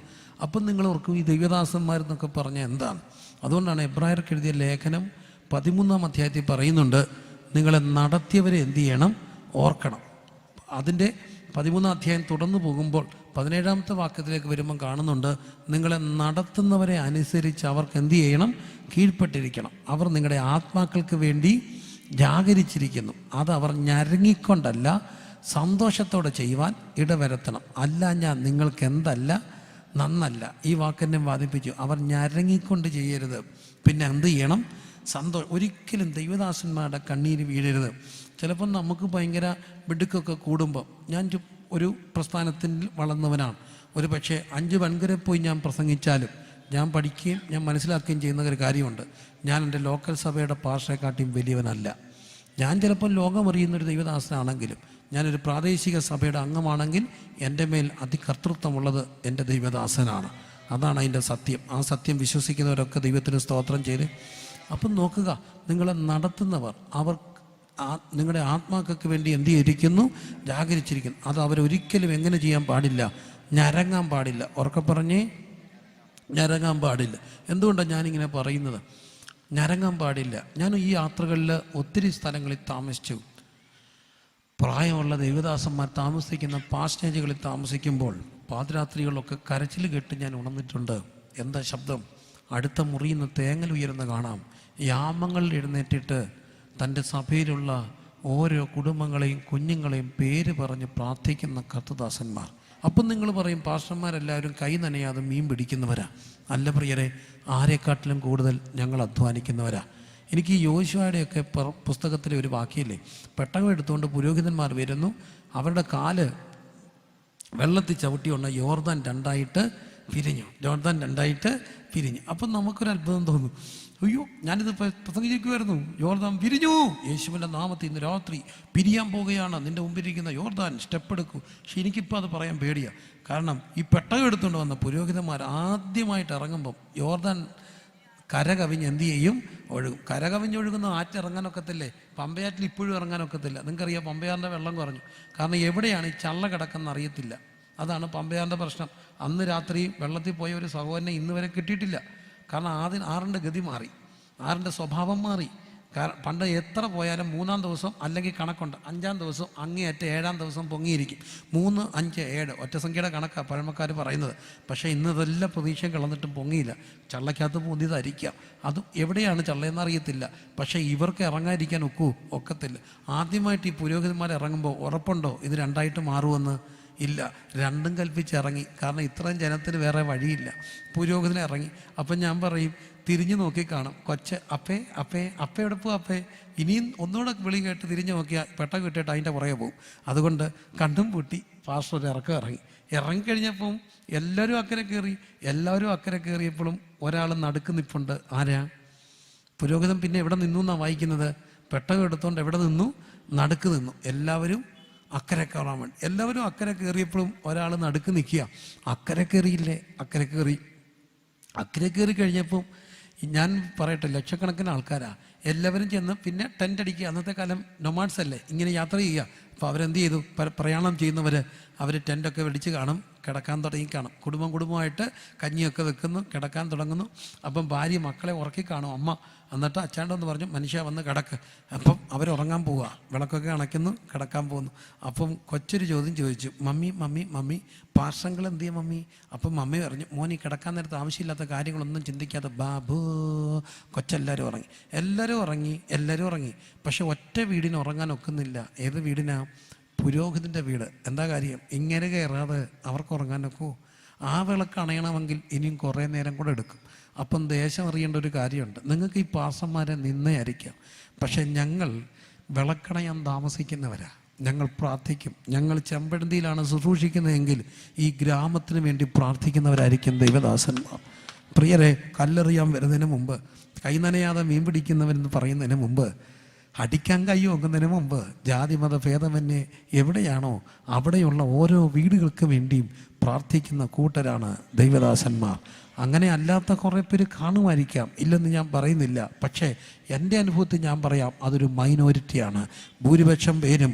അപ്പം നിങ്ങൾ ഓർക്കും ഈ ദൈവദാസന്മാരെന്നൊക്കെ പറഞ്ഞാൽ എന്താണ്? അതുകൊണ്ടാണ് എബ്രായർക്ക് എഴുതിയ ലേഖനം 13-ാം അധ്യായത്തിൽ പറയുന്നുണ്ട്, നിങ്ങളെ നടത്തിയവരെ എന്ത് ചെയ്യണം? ഓർക്കണം. അതിൻ്റെ 13-ാം അധ്യായം തുടർന്ന് പോകുമ്പോൾ 17-ാമത്തെ വാക്യത്തിലേക്ക് വരുമ്പം കാണുന്നുണ്ട്, നിങ്ങളെ നടത്തുന്നവരെ അനുസരിച്ച് അവർക്ക് എന്ത് ചെയ്യണം? കീഴ്പ്പെട്ടിരിക്കണം. അവർ നിങ്ങളുടെ ആത്മാക്കൾക്ക് വേണ്ടി ജാഗരിച്ചിരിക്കുന്നു. അത് അവർ ഞരങ്ങിക്കൊണ്ടല്ല, സന്തോഷത്തോടെ ചെയ്യുവാൻ ഇടവരുത്തണം. അല്ല ഞാൻ നിങ്ങൾക്ക് എന്തല്ല നന്നല്ല. ഈ വാക്കെന്നെ വാദിപ്പിച്ചു. അവർ ഞരങ്ങിക്കൊണ്ട് ചെയ്യരുത്. പിന്നെ എന്ത് ചെയ്യണം? ഒരിക്കലും ദൈവദാസന്മാരുടെ കണ്ണീര് വീഴരുത്. ചിലപ്പം നമുക്ക് ഭയങ്കര മിടുക്കൊക്കെ കൂടുമ്പോൾ, ഞാൻ ഒരു പ്രസ്ഥാനത്തിൽ വളർന്നവനാണ്. ഒരു പക്ഷേ 5 വൻകരെ പോയി ഞാൻ പ്രസംഗിച്ചാലും ഞാൻ പഠിക്കുകയും ഞാൻ മനസ്സിലാക്കുകയും ചെയ്യുന്ന ഒരു കാര്യമുണ്ട്, ഞാൻ എൻ്റെ ലോക്കൽ സഭയുടെ പാസ്റ്ററെക്കാട്ടിയും വലിയവനല്ല. ഞാൻ ചിലപ്പോൾ ലോകമറിയുന്നൊരു ദൈവദാസനാണെങ്കിലും, ഞാനൊരു പ്രാദേശിക സഭയുടെ അംഗമാണെങ്കിൽ എൻ്റെ മേൽ അതികർത്തൃത്വമുള്ളത് എൻ്റെ ദൈവദാസനാണ്. അതാണ് അതിൻ്റെ സത്യം. ആ സത്യം വിശ്വസിക്കുന്നവരൊക്കെ ദൈവത്തിന് സ്തോത്രം ചെയ്ത്. അപ്പം നോക്കുക, നിങ്ങളെ നടത്തുന്നവർ അവർ നിങ്ങളുടെ ആത്മാക്കൾക്ക് വേണ്ടി എന്ത് ചെയ്തിരിക്കുന്നു? ജാഗരിച്ചിരിക്കുന്നു. അത് അവരൊരിക്കലും എങ്ങനെ ചെയ്യാൻ പാടില്ല? ഞരങ്ങാൻ പാടില്ല. ഉറക്കെ പറഞ്ഞേ, ഞരങ്ങാൻ പാടില്ല. എന്തുകൊണ്ടാണ് ഞാനിങ്ങനെ പറയുന്നത്? ഞരങ്ങാൻ പാടില്ല. ഞാൻ ഈ യാത്രകളിൽ ഒത്തിരി സ്ഥലങ്ങളിൽ താമസിച്ചു. പ്രായമുള്ള ദൈവദാസന്മാർ താമസിക്കുന്ന പാസ്റ്റേജുകളിൽ താമസിക്കുമ്പോൾ പാതിരാത്രികളിലൊക്കെ കരച്ചിൽ കേട്ട് ഞാൻ ഉണർന്നിട്ടുണ്ട്. എന്താ ശബ്ദം? അടുത്ത മുറിയിൽ നിന്ന് തേങ്ങൽ ഉയരുന്ന കാണാം. യാമങ്ങളിൽ എഴുന്നേറ്റിട്ട് തൻ്റെ സഭയിലുള്ള ഓരോ കുടുംബങ്ങളെയും കുഞ്ഞുങ്ങളെയും പേര് പറഞ്ഞ് പ്രാർത്ഥിക്കുന്ന കർത്തദാസന്മാർ. അപ്പം നിങ്ങൾ പറയും, പാസ്റ്റർമാരെല്ലാവരും കൈ നനയാതെ മീൻ പിടിക്കുന്നവരാ. അല്ല പ്രിയരെ, ആരെക്കാട്ടിലും കൂടുതൽ ഞങ്ങൾ അധ്വാനിക്കുന്നവരാ. എനിക്ക് ഈ യോശുവയുടെയൊക്കെ പുസ്തകത്തിലെ ഒരു വാക്യമില്ലേ, പെട്ടകം എടുത്തുകൊണ്ട് പുരോഹിതന്മാർ വരുന്നു, അവരുടെ കാല് വെള്ളത്തിൽ ചവിട്ടിയുള്ള യോർദാൻ രണ്ടായിട്ട് പിരിഞ്ഞു. അപ്പം നമുക്കൊരു അത്ഭുതം തോന്നും. അയ്യോ, ഞാനിത് പ്രസംഗിക്കുമായിരുന്നു, യോർദാൻ പിരിഞ്ഞു, യേശുവിൻ്റെ നാമത്തിൽ ഇന്ന് രാത്രി പിരിയാൻ പോവുകയാണ്, നിൻ്റെ മുമ്പിരിക്കുന്ന യോർദാൻ സ്റ്റെപ്പ് എടുക്കൂ. പക്ഷെ എനിക്കിപ്പോൾ അത് പറയാൻ പേടിയാണ്. കാരണം ഈ പെട്ടകം എടുത്തുകൊണ്ട് വന്ന പുരോഹിതന്മാർ ആദ്യമായിട്ട് ഇറങ്ങുമ്പം യോർദാൻ കരകവിഞ്ഞ് എന്ത് ചെയ്യും? ഒഴുകും. കരകവിഞ്ഞൊഴുകുന്ന ആറ്റിറങ്ങാനൊക്കത്തില്ലേ? പമ്പയാറ്റിൽ ഇപ്പോഴും ഇറങ്ങാനൊക്കത്തില്ല. നിങ്ങൾക്കറിയാം, പമ്പയാറിൻ്റെ വെള്ളം കുറഞ്ഞു. കാരണം എവിടെയാണ് ഈ ചള്ള കിടക്കുന്ന അറിയത്തില്ല. അതാണ് പമ്പയാറിൻ്റെ പ്രശ്നം. അന്ന് രാത്രി വെള്ളത്തിൽ പോയ ഒരു സഹോദരനെ ഇന്ന് വരെ കിട്ടിയിട്ടില്ല. കാരണം ആറിൻ്റെ ഗതി മാറി, ആറിൻ്റെ സ്വഭാവം മാറി. പണ്ട് എത്ര പോയാലും 3-ാം ദിവസം അല്ലെങ്കിൽ കണക്കുണ്ട്, 5-ാം ദിവസം അങ്ങേയറ്റ 7-ാം ദിവസം പൊങ്ങിയിരിക്കും. 3, 5, 7 ഒറ്റസംഖ്യയുടെ കണക്കാണ് പഴമക്കാർ പറയുന്നത്. പക്ഷേ ഇന്ന് ഇതെല്ലാം പ്രതീക്ഷയും കളന്നിട്ടും പൊങ്ങിയില്ല. ചള്ളക്കകത്ത് പൊന്തിയതായിരിക്കാം. അതും എവിടെയാണ് ചള്ളയെന്നറിയത്തില്ല. പക്ഷേ ഇവർക്ക് ഇറങ്ങാതിരിക്കാൻ ഒക്കത്തില്ല. ആദ്യമായിട്ട് ഈ പുരോഹിതന്മാർ ഇറങ്ങുമ്പോൾ ഉറപ്പുണ്ടോ ഇത് 2ആയിട്ട് മാറുമെന്ന്? ഇല്ല, 2ഉം കൽപ്പിച്ച് ഇറങ്ങി. കാരണം ഇത്രയും ജനത്തിന് വേറെ വഴിയില്ല. പുരോഹിതനെ ഇറങ്ങി. അപ്പം ഞാൻ പറയും, തിരിഞ്ഞു നോക്കി കാണും, കൊച്ച് അപ്പയുടെ പോ അപ്പേ. ഇനിയും ഒന്നുകൂടെ വിളി കേട്ട് തിരിഞ്ഞു നോക്കിയാൽ പെട്ടകം കിട്ടിയിട്ട് അതിൻ്റെ പുറകെ പോകും. അതുകൊണ്ട് കണ്ടും പൂട്ടി പാസ്റ്റർ ഒരു ഇറങ്ങിക്കഴിഞ്ഞപ്പം എല്ലാവരും അക്കരെ കയറിയപ്പോഴും ഒരാൾ നടുക്ക് നിൽപ്പുണ്ട്. ആരാ? പുരോഹിതൻ. പിന്നെ എവിടെ നിന്നു എന്നാണ് വായിക്കുന്നത്? പെട്ടകം എടുത്തോണ്ട് എവിടെ നിന്നു? നടുക്ക് നിന്നു. എല്ലാവരും അക്കരെ കയറാൻ വേണ്ടി. എല്ലാവരും അക്കരെ കയറിയപ്പോഴും ഒരാൾ നടുക്ക് നിൽക്കുക. അക്കരെ കയറിയില്ലേ? അക്കരെ കയറി കഴിഞ്ഞപ്പം ഞാൻ പറയട്ടെ, ലക്ഷക്കണക്കിന് ആൾക്കാരാ. എല്ലാവരും ചെന്ന് പിന്നെ ടെൻ്റ് അടിക്കുക. അന്നത്തെ കാലം നൊമാഡ്സ് അല്ലേ, ഇങ്ങനെ യാത്ര ചെയ്യുക. അപ്പോൾ അവരെന്ത് ചെയ്തു? പ്രയാണം ചെയ്യുന്നവർ അവർ ടെൻ്റൊക്കെ വെടിച്ച് കാണും, കിടക്കാൻ തുടങ്ങി കാണും. കുടുംബമായിട്ട് കഞ്ഞിയൊക്കെ വെക്കുന്നു, കിടക്കാൻ തുടങ്ങുന്നു. അപ്പം ഭാര്യ മക്കളെ ഉറക്കി കാണും. അമ്മ എന്നിട്ട് അച്ചാണ്ടെന്ന് പറഞ്ഞു, മനുഷ്യ വന്ന് കിടക്ക്. അപ്പം അവരുറങ്ങാൻ പോവുക, വിളക്കൊക്കെ അണയ്ക്കുന്നു, കിടക്കാൻ പോകുന്നു. അപ്പം കൊച്ചൊരു ചോദ്യം ചോദിച്ചു, മമ്മി മമ്മി മമ്മി പാർശ്വങ്ങൾ എന്ത് ചെയ്യും മമ്മി? അപ്പം മമ്മി പറഞ്ഞു, മോനി കിടക്കാൻ നേരത്ത് ആവശ്യമില്ലാത്ത കാര്യങ്ങളൊന്നും ചിന്തിക്കാതെ ബാബു. കൊച്ചെല്ലാവരും ഉറങ്ങി, എല്ലാവരും ഉറങ്ങി. പക്ഷെ ഒറ്റ വീടിന് ഉറങ്ങാൻ ഒക്കുന്നില്ല. ഏത് വീടിനാ? പുരോഹിതൻ്റെ വീട്. എന്താ കാര്യം? ഇങ്ങനെ കയറാതെ അവർക്ക് ഉറങ്ങാനൊക്കോ? ആ വിളക്ക് അണയണമെങ്കിൽ ഇനിയും കുറേ നേരം കൂടെ എടുക്കും. അപ്പം ദേശം അറിയേണ്ട ഒരു കാര്യമുണ്ട്. നിങ്ങൾക്ക് ഈ പാസന്മാരെ നിന്നയായിരിക്കാം, പക്ഷെ ഞങ്ങൾ വിളക്കണയാൻ താമസിക്കുന്നവരാ. ഞങ്ങൾ പ്രാർത്ഥിക്കും. ഞങ്ങൾ ചെമ്പഴന്തിയിലാണ് ശുശ്രൂഷിക്കുന്നതെങ്കിൽ ഈ ഗ്രാമത്തിന് വേണ്ടി പ്രാർത്ഥിക്കുന്നവരായിരിക്കും ദൈവദാസന്മാർ. പ്രിയരെ, കല്ലെറിയാൻ വരുന്നതിന് മുമ്പ്, കൈ നനയാതെ മീൻ പിടിക്കുന്നവരെന്ന് പറയുന്നതിന് മുമ്പ്, അടിക്കാൻ കൈ നോക്കുന്നതിന് മുമ്പ്, ജാതിമത ഭേദമന്യേ എവിടെയാണോ അവിടെയുള്ള ഓരോ വീടുകൾക്ക് വേണ്ടിയും പ്രാർത്ഥിക്കുന്ന കൂട്ടരാണ് ദൈവദാസന്മാർ. അങ്ങനെ അല്ലാത്ത കുറേ പേര് കാണുമായിരിക്കാം, ഇല്ലെന്ന് ഞാൻ പറയുന്നില്ല. പക്ഷേ എൻ്റെ അനുഭവത്തിൽ ഞാൻ പറയാം, അതൊരു മൈനോരിറ്റിയാണ്. ഭൂരിപക്ഷം പേരും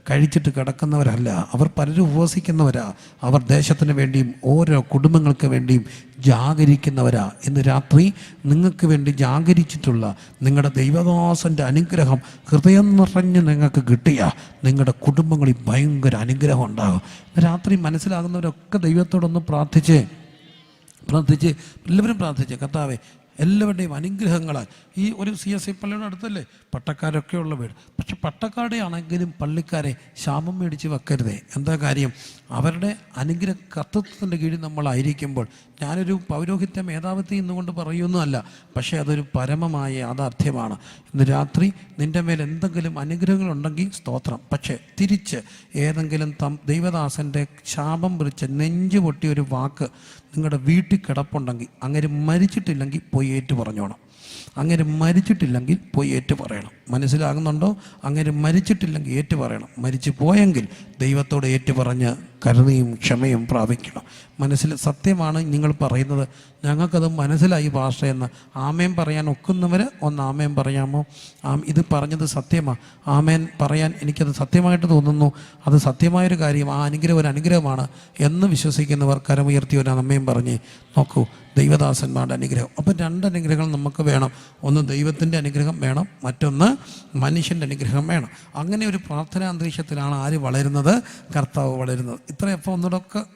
കഴിച്ചിട്ട് കിടക്കുന്നവരല്ല. അവർ പലരും ഉപവസിക്കുന്നവരാ. അവർ ദേശത്തിന് വേണ്ടിയും ഓരോ കുടുംബങ്ങൾക്ക് വേണ്ടിയും ജാഗരിക്കുന്നവരാ. ഇന്ന് രാത്രി നിങ്ങൾക്ക് വേണ്ടി ജാഗരിച്ചിട്ടുള്ള നിങ്ങളുടെ ദൈവദാസൻ്റെ അനുഗ്രഹം ഹൃദയം നിറഞ്ഞ് നിങ്ങൾക്ക് കിട്ടിയ നിങ്ങളുടെ കുടുംബങ്ങളിൽ ഭയങ്കര അനുഗ്രഹം ഉണ്ടാകും. രാത്രി മനസ്സിലാകുന്നവരൊക്കെ ദൈവത്തോടൊന്ന് പ്രാർത്ഥിച്ച് എല്ലാവരും പ്രാർത്ഥിച്ച്, കർത്താവേ എല്ലാവരുടെയും അനുഗ്രഹങ്ങളാൽ ഈ ഒരു CSI പള്ളിയുടെ അടുത്തല്ലേ പട്ടക്കാരൊക്കെ ഉള്ള വീട്. പക്ഷെ പട്ടക്കാരുടെ ആണെങ്കിലും പള്ളിക്കാരെ ശാപം മേടിച്ച് വെക്കരുതേ. എന്താ കാര്യം? അവരുടെ അനുഗ്രഹ കർത്തൃത്വത്തിൻ്റെ കീഴിൽ നമ്മളായിരിക്കുമ്പോൾ, ഞാനൊരു പൗരോഹിത്യ മേധാവിത്വം ഇന്നുകൊണ്ട് പറയുന്നതല്ല, പക്ഷേ അതൊരു പരമമായ യാഥാർത്ഥ്യമാണ്. ഇന്ന് രാത്രി നിൻ്റെ മേൽ എന്തെങ്കിലും അനുഗ്രഹങ്ങളുണ്ടെങ്കിൽ സ്തോത്രം. പക്ഷേ തിരിച്ച് ഏതെങ്കിലും ദൈവദാസൻ്റെ ശാപം പിടിച്ച് നെഞ്ചു പൊട്ടിയൊരു വാക്ക് നിങ്ങളുടെ വീട്ടിൽ കിടപ്പുണ്ടെങ്കിൽ, അങ്ങനെ മരിച്ചിട്ടില്ലെങ്കിൽ പോയി ഏറ്റു പറഞ്ഞോണം. അങ്ങനെ മരിച്ചിട്ടില്ലെങ്കിൽ പോയി ഏറ്റു പറയണം. മനസ്സിലാകുന്നുണ്ടോ? അങ്ങനെ മരിച്ചിട്ടില്ലെങ്കിൽ ഏറ്റു പറയണം. മരിച്ചു പോയെങ്കിൽ ദൈവത്തോട് ഏറ്റു പറഞ്ഞ് കരുണയും ക്ഷമയും പ്രാപിക്കണം. സത്യമാണ് നിങ്ങൾ പറയുന്നത്, ഞങ്ങൾക്കത് മനസ്സിലായി ഭാഷയെന്ന്. ആമേൻ പറയാൻ ഒക്കുന്നവർ ഒന്ന് ആമേൻ പറയാമോ? ഇത് പറഞ്ഞത് സത്യമാണ്. ആമേൻ പറയാൻ എനിക്കത് സത്യമായിട്ട് തോന്നുന്നു. അത് സത്യമായൊരു കാര്യം, ആ അനുഗ്രഹം ഒരു അനുഗ്രഹമാണ് എന്ന് വിശ്വസിക്കുന്നവർ കരമുയർത്തി ഒരു അമ്മയും പറഞ്ഞ് നോക്കൂ. ദൈവദാസന്മാരുടെ അനുഗ്രഹം. അപ്പം 2 അനുഗ്രഹങ്ങൾ നമുക്ക് വേണം. ഒന്ന് ദൈവത്തിൻ്റെ അനുഗ്രഹം വേണം, മറ്റൊന്ന് മനുഷ്യൻ്റെ അനുഗ്രഹം വേണം. അങ്ങനെ ഒരു പ്രാർത്ഥനാ അന്തരീക്ഷത്തിലാണ് ആര് വളരുന്നത്? കർത്താവ് വളരുന്നത്. ഇത്രയപ്പോൾ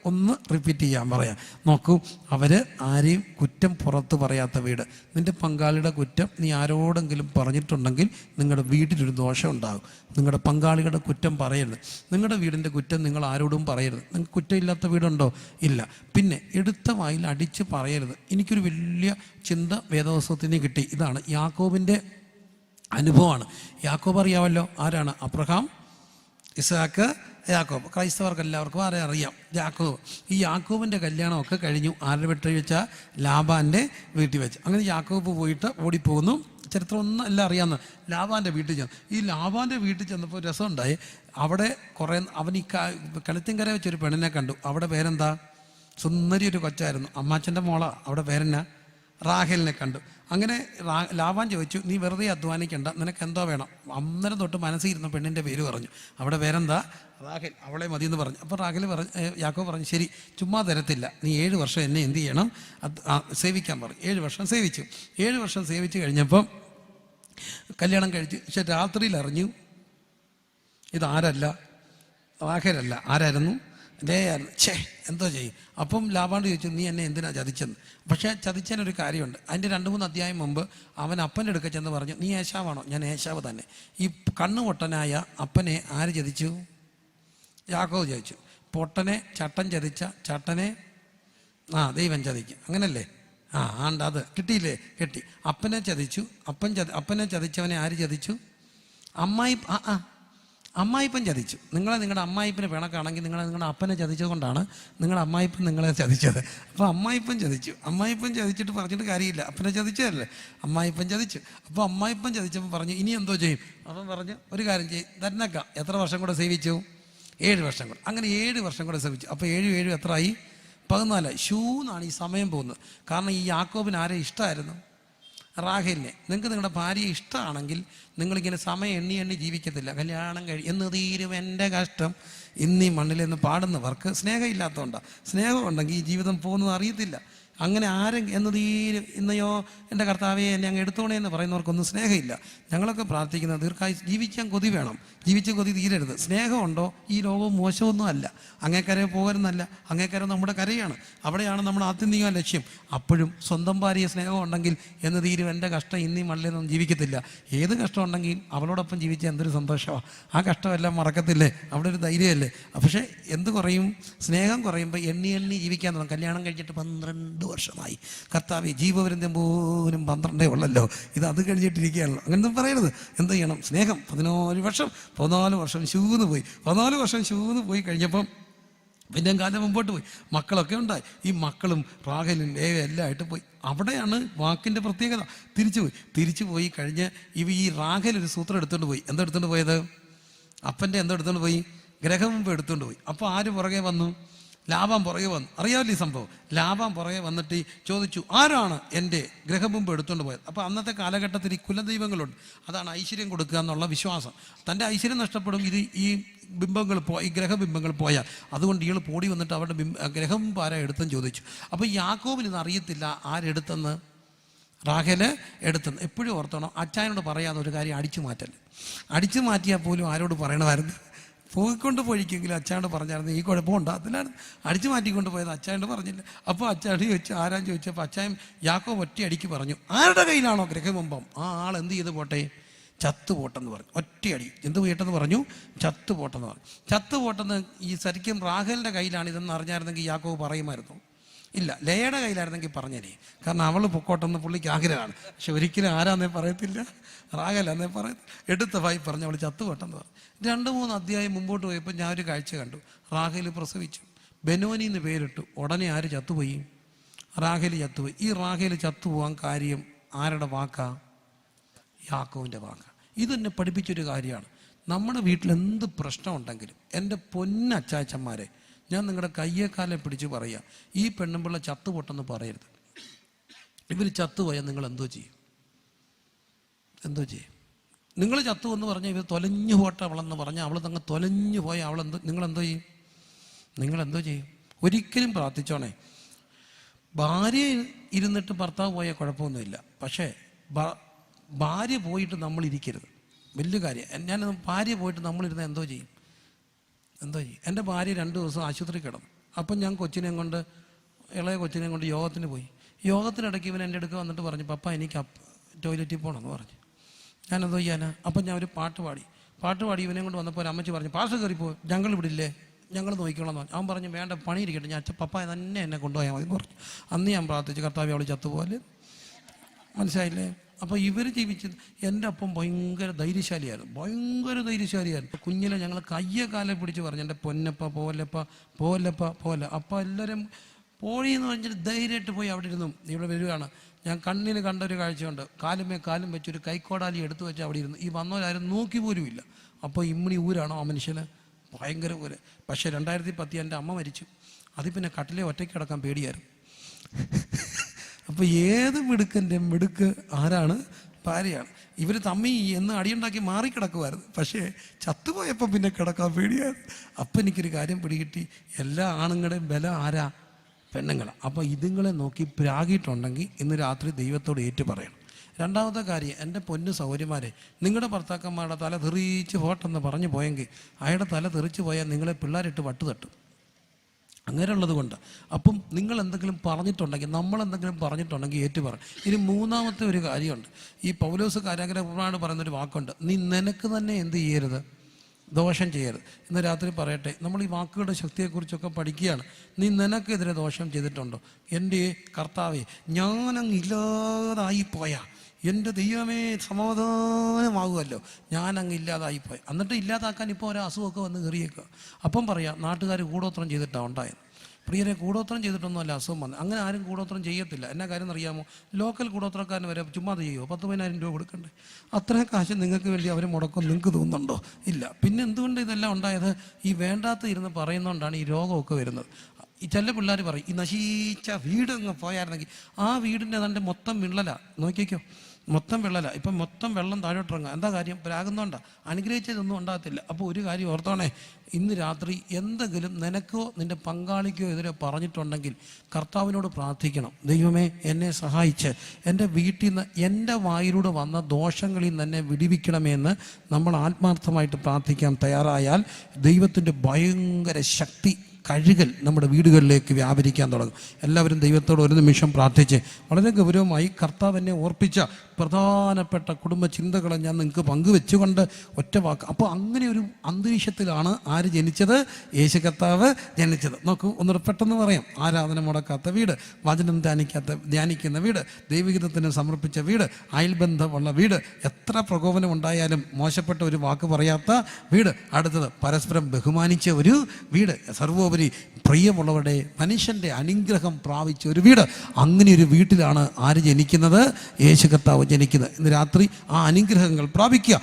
ഒന്ന് റിപ്പീറ്റ് ചെയ്യാൻ പറയാം. നോക്കൂ, അവർ ആരെയും കുറ്റം പുറത്ത് പറയാത്ത വീട്. നിൻ്റെ പങ്കാളിയുടെ കുറ്റം നീ ആരോടെങ്കിലും പറഞ്ഞിട്ടുണ്ടെങ്കിൽ നിങ്ങളുടെ വീട്ടിലൊരു ദോഷം ഉണ്ടാകും. നിങ്ങളുടെ പങ്കാളികളുടെ കുറ്റം പറയരുത്. നിങ്ങളുടെ വീടിൻ്റെ കുറ്റം നിങ്ങൾ ആരോടും പറയരുത്. നിങ്ങൾക്ക് കുറ്റമില്ലാത്ത വീടുണ്ടോ? ഇല്ല. പിന്നെ എടുത്ത വായിൽ അടിച്ച് പറയരുത്. എനിക്കൊരു വലിയ ചിന്ത വേദപുസ്തകത്തിന് കിട്ടി. ഇതാണ് യാക്കോബിൻ്റെ അനുഭവമാണ്. യാക്കോബ് അറിയാമല്ലോ, ആരാണ്? അബ്രഹാം, ഇസ്ഹാക്ക്, യാക്കോബ്. ക്രൈസ്തവർക്ക് എല്ലാവർക്കും ആരെ അറിയാം? യാക്കോബ്. ഈ യാക്കോബിൻ്റെ കല്യാണമൊക്കെ കഴിഞ്ഞു. ആരുടെ വീട്ടിൽ വെച്ചാൽ? ലാബാൻ്റെ വീട്ടിൽ വെച്ച്. അങ്ങനെ യാക്കോബ് പോയിട്ട് ഓടിപ്പോകുന്നു. ചരിത്രം ഒന്നും എല്ലാം അറിയാമെന്ന്. ലാബാൻ്റെ വീട്ടിൽ ചെന്നു. ഈ ലാബാൻ്റെ വീട്ടിൽ ചെന്നപ്പോൾ രസമുണ്ടായി. അവിടെ അവൻ ഈ കിണറ്റിൻകര വെച്ചൊരു പെണ്ണിനെ കണ്ടു. അവിടെ പേരെന്താ? സുന്ദരി ഒരു കൊച്ചായിരുന്നു. അമ്മാച്ചൻ്റെ മോളാ. അവിടെ പേരെന്നാ? റാഹേലിനെ കണ്ടു. അങ്ങനെ ലാബാൻ ചോദിച്ചു, നീ വെറുതെ അധ്വാനിക്കണ്ട, നിനക്ക് എന്തോ വേണം? അന്നേരം തൊട്ട് മനസ്സിരുന്ന പെണ്ണിൻ്റെ പേര് പറഞ്ഞു. അവിടെ പേരെന്താ? റാഹേൽ. അവളെ മതി എന്ന് പറഞ്ഞു. അപ്പോൾ റാഹേൽ യാക്കോബ് പറഞ്ഞു, ശരി, ചുമ്മാ തരത്തില്ല, നീ 7 വർഷം എന്നെ എന്ത് ചെയ്യണം? സേവിക്കാൻ പറഞ്ഞു. 7 വർഷം സേവിച്ചു. 7 വർഷം സേവിച്ച് കഴിഞ്ഞപ്പം കല്യാണം കഴിച്ചു. പക്ഷെ രാത്രിയിൽ അറിഞ്ഞു ഇതാരല്ല, റാഹേലല്ല. ആരായിരുന്നു? ലേയായിരുന്നു. എന്തോ ചെയ്യും? അപ്പം ലാബാണ്ട് ചോദിച്ചു, നീ എന്നെ എന്തിനാ ചതിച്ചെന്ന്. പക്ഷേ ചതിച്ചതിനൊരു കാര്യമുണ്ട്. അതിൻ്റെ 2-3 അധ്യായം മുമ്പ് അവൻ അപ്പൻ്റെ അടുക്ക ചെന്ന് പറഞ്ഞു, നീ ഏശാവാണോ? ഞാൻ ഏശാവ് തന്നെ. ഈ കണ്ണുപൊട്ടനായ അപ്പനെ ആര് ചതിച്ചു? യാക്കോബ് ചോദിച്ചു. പൊട്ടനെ ചട്ടൻ ചതിച്ച ചട്ടനെ ദൈവം ചതിക്കും, അങ്ങനല്ലേ? അത് കിട്ടിയില്ലേ? കിട്ടി. അപ്പനെ ചതിച്ചു. അപ്പനെ ചതിച്ചവനെ ആര് ചതിച്ചു? അമ്മായിപ്പൻ ചതിച്ചു. നിങ്ങളുടെ അമ്മായിപ്പന് പിണക്കാണെങ്കിൽ നിങ്ങളുടെ അപ്പനെ ചതിച്ചത് കൊണ്ടാണ് നിങ്ങളുടെ അമ്മായിപ്പൻ നിങ്ങളെ ചതിച്ചത്. അപ്പോൾ അമ്മായിപ്പൻ ചതിച്ചു. അമ്മായിപ്പൻ ചതിച്ചിട്ട് പറഞ്ഞിട്ട് കാര്യമില്ല, അപ്പനെ ചതിച്ചതല്ലേ? അമ്മായിപ്പൻ ചതിച്ചു. അപ്പോൾ അമ്മായിപ്പൻ ചതിച്ചപ്പോൾ പറഞ്ഞു, ഇനി എന്തോ ചെയ്യും? അപ്പം പറഞ്ഞു, ഒരു കാര്യം ചെയ്യും, തന്നേക്കാം. എത്ര വർഷം കൂടെ സേവിച്ചു? 7 വർഷം കൂടെ. അങ്ങനെ 7 വർഷം കൂടെ സേവിച്ചു. അപ്പോൾ 7 എത്രയായി? 14. ഷൂന്നാണ് ഈ സമയം പോകുന്നത്. കാരണം ഈ യാക്കോബിന് ആരെ ഇഷ്ടമായിരുന്നു? റാഹേലിനെ. നിങ്ങൾക്ക് നിങ്ങളുടെ ഭാര്യയെ ഇഷ്ടമാണെങ്കിൽ നിങ്ങളിങ്ങനെ സമയം എണ്ണി ജീവിക്കത്തില്ല. കല്യാണം എന്ന് തീരും എൻ്റെ കഷ്ടം ഇന്നീ മണ്ണിലെന്ന് പാടുന്നവർക്ക് സ്നേഹം ഇല്ലാത്തതുകൊണ്ടാണ്. സ്നേഹം ഉണ്ടെങ്കിൽ ഈ ജീവിതം പോകുന്നത് അറിയത്തില്ല. അങ്ങനെ എന്നത് ഈ ഇന്നയോ എൻ്റെ കർത്താവെ എന്നെ അങ്ങ് എടുത്തോണേ എന്ന് പറയുന്നവർക്കൊന്നും സ്നേഹമില്ല. ഞങ്ങളൊക്കെ പ്രാർത്ഥിക്കുന്നത് ദീർഘായുസ്, ജീവിക്കാൻ കൊതി വേണം, ജീവിച്ച കൊതി തീരരുത്. സ്നേഹമുണ്ടോ ഈ ലോകവും മോശമൊന്നും അല്ല. അങ്ങേക്കര പോകരുന്നല്ല, അങ്ങേക്കര നമ്മുടെ കരയാണ്, അവിടെയാണ് നമ്മുടെ ആത്യന്തിക ലക്ഷ്യം. അപ്പോഴും സ്വന്തം ഭാര്യ സ്നേഹം ഉണ്ടെങ്കിൽ എന്ന് തീരും എൻ്റെ കഷ്ടം ഇന്നീ മണ്ണിലൊന്നും ജീവിക്കത്തില്ല. ഏത് കഷ്ടം ഉണ്ടെങ്കിൽ അവളോടൊപ്പം ജീവിച്ചാൽ എന്തൊരു സന്തോഷമാണ്. ആ കഷ്ടമെല്ലാം മറക്കത്തില്ലേ, അവിടെ ഒരു ധൈര്യമല്ലേ. പക്ഷേ എന്ത് കുറയും, സ്നേഹം കുറയുമ്പോൾ എണ്ണി എണ്ണി ജീവിക്കാൻ തുടങ്ങും. കല്യാണം കഴിച്ചിട്ട് 12 വർഷമായി, കർത്താവേ ജീവപര്യന്തം പോലും 12 ഉള്ളല്ലോ, അത് കഴിഞ്ഞിട്ടിരിക്കുകയാണല്ലോ. അങ്ങനൊന്നും പറയരുത്. എന്ത് ചെയ്യണം? സ്നേഹം 14 വർഷം ശൂന്ന് പോയി. 14 വർഷം ശൂന്ന് പോയി കഴിഞ്ഞപ്പം പിന്നെ കാലം മുമ്പോട്ട് പോയി, മക്കളൊക്കെ ഉണ്ടായി. ഈ മക്കളും റാഹേലും ലേവയും എല്ലാം ആയിട്ട് പോയി. അവിടെയാണ് വാക്കിൻ്റെ പ്രത്യേകത. തിരിച്ചു പോയി കഴിഞ്ഞ് ഈ റാഹേൽ ഒരു സൂത്രം എടുത്തുകൊണ്ട് പോയി. എന്തെടുത്തുകൊണ്ട് പോയത്? അപ്പൻ്റെ എന്തെടുത്തുകൊണ്ട് പോയി? ഗ്രഹമുമ്പ് എടുത്തുകൊണ്ട് പോയി. അപ്പോൾ ആര് പുറകെ വന്നു? ലാബാൻ പുറകെ വന്നു. അറിയാമല്ലോ ഈ സംഭവം. ലാബാൻ പുറകെ വന്നിട്ട് ചോദിച്ചു, ആരാണ് എൻ്റെ ഗ്രഹമുമ്പ് എടുത്തുകൊണ്ട് പോയത്? അപ്പോൾ അന്നത്തെ കാലഘട്ടത്തിൽ ഈ കുലദൈവങ്ങളുണ്ട്, അതാണ് ഐശ്വര്യം കൊടുക്കുക എന്നുള്ള വിശ്വാസം. തൻ്റെ ഐശ്വര്യം നഷ്ടപ്പെടും ഈ ബിംബങ്ങൾ ഈ ഗ്രഹബിംബങ്ങൾ പോയാൽ. അതുകൊണ്ട് ഇയാൾ പോടി വന്നിട്ട് അവരുടെ ഗ്രഹമുമ്പ് ആരാ എടുത്തെന്ന് ചോദിച്ചു. അപ്പോൾ യാക്കോബിന് ഇത് അറിയത്തില്ല ആരെടുത്തെന്ന്, റാഹേല് എടുത്തെന്ന്. എപ്പോഴും ഓർത്തണം, അച്ചായനോട് പറയാതെ ഒരു കാര്യം അടിച്ചു മാറ്റിയാൽ പോലും ആരോട് പറയണമായിരുന്നു? പോയിക്കൊണ്ട് പോയിക്കെങ്കിലും അച്ചായോട് പറഞ്ഞായിരുന്നു ഈ കുഴപ്പമുണ്ടാകത്തില്ലായിരുന്നു. അടിച്ചു മാറ്റിക്കൊണ്ട് പോയത് അച്ചായോട് പറഞ്ഞില്ല. അപ്പോൾ അച്ചായോട് ചോദിച്ചു, ആരാന്ന് ചോദിച്ചപ്പോൾ അച്ചായൻ യാക്കോബ് ഒറ്റ അടിക്ക് പറഞ്ഞു, ആരുടെ കയ്യിലാണോ ഗ്രഹബിംബം ആ ആൾ എന്ത് ചെയ്ത് പോട്ടെ, ചത്തുപോട്ടെന്ന് പറഞ്ഞു. ഒറ്റയടി. എന്ത് പോയിട്ടെന്ന് പറഞ്ഞു? ചത്തുപോട്ടെന്ന് പറഞ്ഞു. ചത്തുപോട്ടെന്ന് ഈ ശരിക്കും റാഹേലിൻ്റെ കയ്യിലാണ് ഇതെന്ന് അറിഞ്ഞായിരുന്നെങ്കിൽ യാക്കോബ് പറയുമായിരുന്നു? ഇല്ല. ലേയുടെ കയ്യിലായിരുന്നെങ്കിൽ പറഞ്ഞേനെ, കാരണം അവൾ പൊക്കോട്ടെന്ന് പുള്ളിക്ക് ആഗ്രഹമാണ്. പക്ഷെ ഒരിക്കലും ആരാന്നേ പറയത്തില്ല, റാഹേലാന്നേ പറയത്തില്ല. എടുത്ത ഭായി പറഞ്ഞു അവൾ ചത്തുപോട്ടെന്ന് പറഞ്ഞു. 2-3 അധ്യായം മുമ്പോട്ട് പോയപ്പോൾ ഞാൻ ഒരു കാഴ്ച കണ്ടു. റാഹേൽ പ്രസവിച്ചു, ബെനോനി എന്ന് പേരിട്ടു. ഉടനെ ആര് ചത്തുപോയി? റാഹേൽ ചത്തുപോയി. ഈ റാഹേൽ ചത്തുപോകാൻ കാര്യം ആരുടെ വാക്കാ? യാക്കോവിൻ്റെ വാക്കാ. ഇതെന്നെ പഠിപ്പിച്ചൊരു കാര്യമാണ്. നമ്മുടെ വീട്ടിൽ എന്ത് പ്രശ്നം ഉണ്ടെങ്കിലും എൻ്റെ പൊന്നച്ചാച്ചന്മാരെ, ഞാൻ നിങ്ങളുടെ കയ്യേക്കാലെ പിടിച്ച് പറയുക, ഈ പെണ്ണുമ്പിള്ള ചത്തുപൊട്ടെന്ന് പറയരുത്. ഇവർ ചത്തുപോയാൽ നിങ്ങൾ എന്തോ ചെയ്യും? നിങ്ങൾ ചത്തു എന്ന് പറഞ്ഞാൽ ഇവർ തൊലഞ്ഞു പോട്ടെ അവളെന്ന് പറഞ്ഞാൽ അവൾ തങ്ങ് തൊലഞ്ഞു പോയാൽ നിങ്ങളെന്തോ ചെയ്യും? ഒരിക്കലും പ്രാർത്ഥിച്ചോണേ, ഭാര്യ ഇരുന്നിട്ട് ഭർത്താവ് പോയാൽ കുഴപ്പമൊന്നുമില്ല. പക്ഷേ ഭാര്യ പോയിട്ട് നമ്മളിരിക്കരുത്. വലിയ കാര്യം. ഞാൻ ഭാര്യ പോയിട്ട് നമ്മളിരുന്ന എന്തോ ചെയ്യും? എൻ്റെ ഭാര്യ 2 ദിവസം ആശുപത്രി കിടന്നു. അപ്പം ഞാൻ ഇളയ കൊച്ചിനെയും കൊണ്ട് യോഗത്തിന് പോയി. യോഗത്തിനിടയ്ക്ക് ഇവൻ എൻ്റെ അടുക്ക് വന്നിട്ട് പറഞ്ഞു, പപ്പ എനിക്ക് ടോയ്ലറ്റിൽ പോകണമെന്ന് പറഞ്ഞു. ഞാനെന്തോ ചെയ്യാനാ? അപ്പം ഞാൻ ഒരു പാട്ട് പാടി ഇവനെ കൊണ്ട് വന്നപ്പോൾ ഒരു അമ്മച്ചി പറഞ്ഞു, പാസ് കയറിപ്പോ, ഞങ്ങൾ വിടില്ലേ, ഞങ്ങൾ നോക്കിക്കോളാം എന്ന് പറഞ്ഞു. അവൻ പറഞ്ഞു, വേണ്ട, പണിയിരിക്കട്ടെ, ഞാൻ പപ്പ തന്നെ എന്നെ കൊണ്ടുപോയാൽ മതി എന്ന് പറഞ്ഞു. അന്ന് ഞാൻ പ്രാർത്ഥിച്ചു, കർത്താവേ അവൾ ചത്തുപോലെ. മനസ്സിലായില്ലേ? അപ്പോൾ ഇവർ ജീവിച്ചത്. എൻ്റെ അപ്പം ഭയങ്കര ധൈര്യശാലിയായിരുന്നു. കുഞ്ഞിനെ ഞങ്ങൾ കയ്യെ പിടിച്ച് പറഞ്ഞു, എൻ്റെ പൊന്നപ്പ പോലെ. അപ്പം എല്ലാവരും പോഴി എന്ന് പറഞ്ഞിട്ട് ധൈര്യമായിട്ട് പോയി അവിടെ ഇരുന്നു. ഇവിടെ വരികയാണ്. ഞാൻ കണ്ണിൽ കണ്ടൊരു കാഴ്ചയുണ്ട്. കാലും വെച്ചൊരു കൈക്കോടാലി എടുത്തു വെച്ച് അവിടെ ഇരുന്നു. ഈ വന്നവരാരും നോക്കി പോലും ഇല്ല. അപ്പോൾ ഇമ്മിണി ഊരാണോ ആ മനുഷ്യന്? ഭയങ്കര ഊര്. പക്ഷേ 2010 എൻ്റെ അമ്മ മരിച്ചു. അതിൽ പിന്നെ കട്ടിലെ ഒറ്റയ്ക്ക് കിടക്കാൻ പേടിയായിരുന്നു. അപ്പോൾ ഏത് മിടുക്ക് ആരാണ്? ഭാര്യയാണ്. ഇവർ തമ്മി എന്ന് അടിയുണ്ടാക്കി മാറിക്കിടക്കുമായിരുന്നു. പക്ഷേ ചത്തുപോയപ്പോൾ പിന്നെ കിടക്കാൻ പേടിയായിരുന്നു. അപ്പം എനിക്കൊരു കാര്യം പിടികിട്ടി, എല്ലാ ആണുങ്ങളുടെയും ബലം ആരാ? പെണ്ണുങ്ങളാണ്. അപ്പോൾ ഇതുങ്ങളെ നോക്കി പ്രാഗിയിട്ടുണ്ടെങ്കിൽ ഇന്ന് രാത്രി ദൈവത്തോട് ഏറ്റു പറയണം. രണ്ടാമത്തെ കാര്യം, എൻ്റെ പൊന്നു സൗകര്യമാരെ, നിങ്ങളുടെ ഭർത്താക്കന്മാരുടെ തല തെറിച്ച് പോട്ടെന്ന് പറഞ്ഞു പോയെങ്കിൽ അയാളുടെ തല തെറിച്ച് പോയാൽ നിങ്ങളെ പിള്ളേരിട്ട് വട്ടുതട്ടും. അങ്ങനെയുള്ളത് കൊണ്ട് അപ്പം നിങ്ങൾ എന്തെങ്കിലും പറഞ്ഞിട്ടുണ്ടെങ്കിൽ, നമ്മളെന്തെങ്കിലും പറഞ്ഞിട്ടുണ്ടെങ്കിൽ ഏറ്റു പറ. ഇനി മൂന്നാമത്തെ ഒരു കാര്യമുണ്ട്. ഈ പൗലോസ് കാരാഗ്രഹപ്രമാണം പറയുന്നൊരു വാക്കുണ്ട്, നീ നിനക്ക് തന്നെ എന്ത് ചെയ്യരുത്? ദോഷം ചെയ്യരുത്. ഇന്ന് രാത്രി പറയട്ടെ, നമ്മൾ ഈ വാക്കുകളുടെ ശക്തിയെക്കുറിച്ചൊക്കെ പഠിക്കുകയാണ്. നീ നിനക്കെതിരെ ദോഷം ചെയ്തിട്ടുണ്ടോ? എൻ്റെ കർത്താവേ, ഞാനങ്ങ് ഇല്ലാതായിപ്പോയാ എൻ്റെ ദൈവമേ സമാധാനമാകുമല്ലോ, ഞാനങ്ങ് ഇല്ലാതായിപ്പോയി. എന്നിട്ട് ഇല്ലാതാക്കാൻ ഇപ്പോൾ ഒരു അസുഖമൊക്കെ വന്ന് കയറിയേക്കുക. അപ്പം പറയാം, നാട്ടുകാർ കൂടോത്രം ചെയ്തിട്ടാണ് ഉണ്ടായത്. പ്രിയരെ, കൂടോത്രം ചെയ്തിട്ടൊന്നും അല്ല അസുഖം വന്നത്. അങ്ങനെ ആരും കൂടോത്രം ചെയ്യത്തില്ല. എന്നാ കാര്യം എന്നറിയാമോ? ലോക്കൽ കൂടോത്രക്കാരന് വരെ ചുമ്മാ ചെയ്യുമോ? 10,000 രൂപ കൊടുക്കണ്ടേ? അത്രയും കാശ് നിങ്ങൾക്ക് വേണ്ടി അവർ മുടക്കും നിങ്ങൾക്ക് തോന്നുന്നുണ്ടോ? ഇല്ല. പിന്നെ എന്തുകൊണ്ട് ഇതെല്ലാം ഉണ്ടായത്? ഈ വേണ്ടാത്ത ഇരുന്ന് പറയുന്നതുകൊണ്ടാണ് ഈ രോഗമൊക്കെ വരുന്നത്. ഈ ചില പിള്ളേർ പറയും, ഈ നശിച്ച വീട് അങ്ങ് പോയായിരുന്നെങ്കിൽ ആ വീടിൻ്റെ അതിൻ്റെ മൊത്തം വിള്ളല നോക്കിക്കോ. മൊത്തം വെള്ളമല്ല. ഇപ്പം മൊത്തം വെള്ളം താഴോട്ടിറങ്ങുക. എന്താ കാര്യം? പ്രാകുന്നോണ്ടാ. അനുഗ്രഹിച്ചതൊന്നും ഉണ്ടാകത്തില്ല. അപ്പോൾ ഒരു കാര്യം ഓർത്തോണേ, ഇന്ന് രാത്രി എന്തെങ്കിലും നിനക്കോ നിൻ്റെ പങ്കാളിക്കോ എതിരെ പറഞ്ഞിട്ടുണ്ടെങ്കിൽ കർത്താവിനോട് പ്രാർത്ഥിക്കണം. ദൈവമേ, എന്നെ സഹായിച്ച് എൻ്റെ വീട്ടിൽ നിന്ന് എൻ്റെ വായിലൂടെ വന്ന ദോഷങ്ങളിൽ നിന്ന് എന്നെ വിടിവിക്കണമെന്ന് നമ്മൾ ആത്മാർത്ഥമായിട്ട് പ്രാർത്ഥിക്കാൻ തയ്യാറായാൽ ദൈവത്തിൻ്റെ ഭയങ്കര ശക്തി, കഴുകൽ നമ്മുടെ വീടുകളിലേക്ക് വ്യാപരിക്കാൻ തുടങ്ങും. എല്ലാവരും ദൈവത്തോട് ഒരു നിമിഷം പ്രാർത്ഥിച്ച് വളരെ ഗൗരവമായി കർത്താവ് എന്നെ ഓർപ്പിച്ച പ്രധാനപ്പെട്ട കുടുംബ ചിന്തകളെ ഞാൻ നിങ്ങൾക്ക് പങ്കുവെച്ചുകൊണ്ട് ഒറ്റ വാക്ക്. അപ്പോൾ അങ്ങനെ ഒരു അന്തരീക്ഷത്തിലാണ് ആര് ജനിച്ചത്? യേശു കർത്താവ് ജനിച്ചത്. നോക്കൂ, ഒന്നുകൂടെ പെട്ടെന്ന് പറയാം. ആരാധന മുടക്കാത്ത വീട്, വചനം ധ്യാനിക്കുന്ന വീട്, ദൈവഗീതത്തിന് സമർപ്പിച്ച വീട്, അയൽബന്ധമുള്ള വീട്, എത്ര പ്രകോപനം ഉണ്ടായാലും മോശപ്പെട്ട ഒരു വാക്ക് പറയാത്ത വീട്. അടുത്തത് പരസ്പരം ബഹുമാനിച്ച ഒരു വീട്, സർവോപരി പ്രിയമുള്ളവരുടെ മനുഷ്യൻ്റെ അനുഗ്രഹം പ്രാപിച്ച ഒരു വീട്. അങ്ങനെ ഒരു വീട്ടിലാണ് ആര് ജനിക്കുന്നത്? യേശു കർത്താവ് ജനിക്കുന്നത്. ഇന്ന് രാത്രി ആ അനുഗ്രഹങ്ങൾ പ്രാപിക്കുക.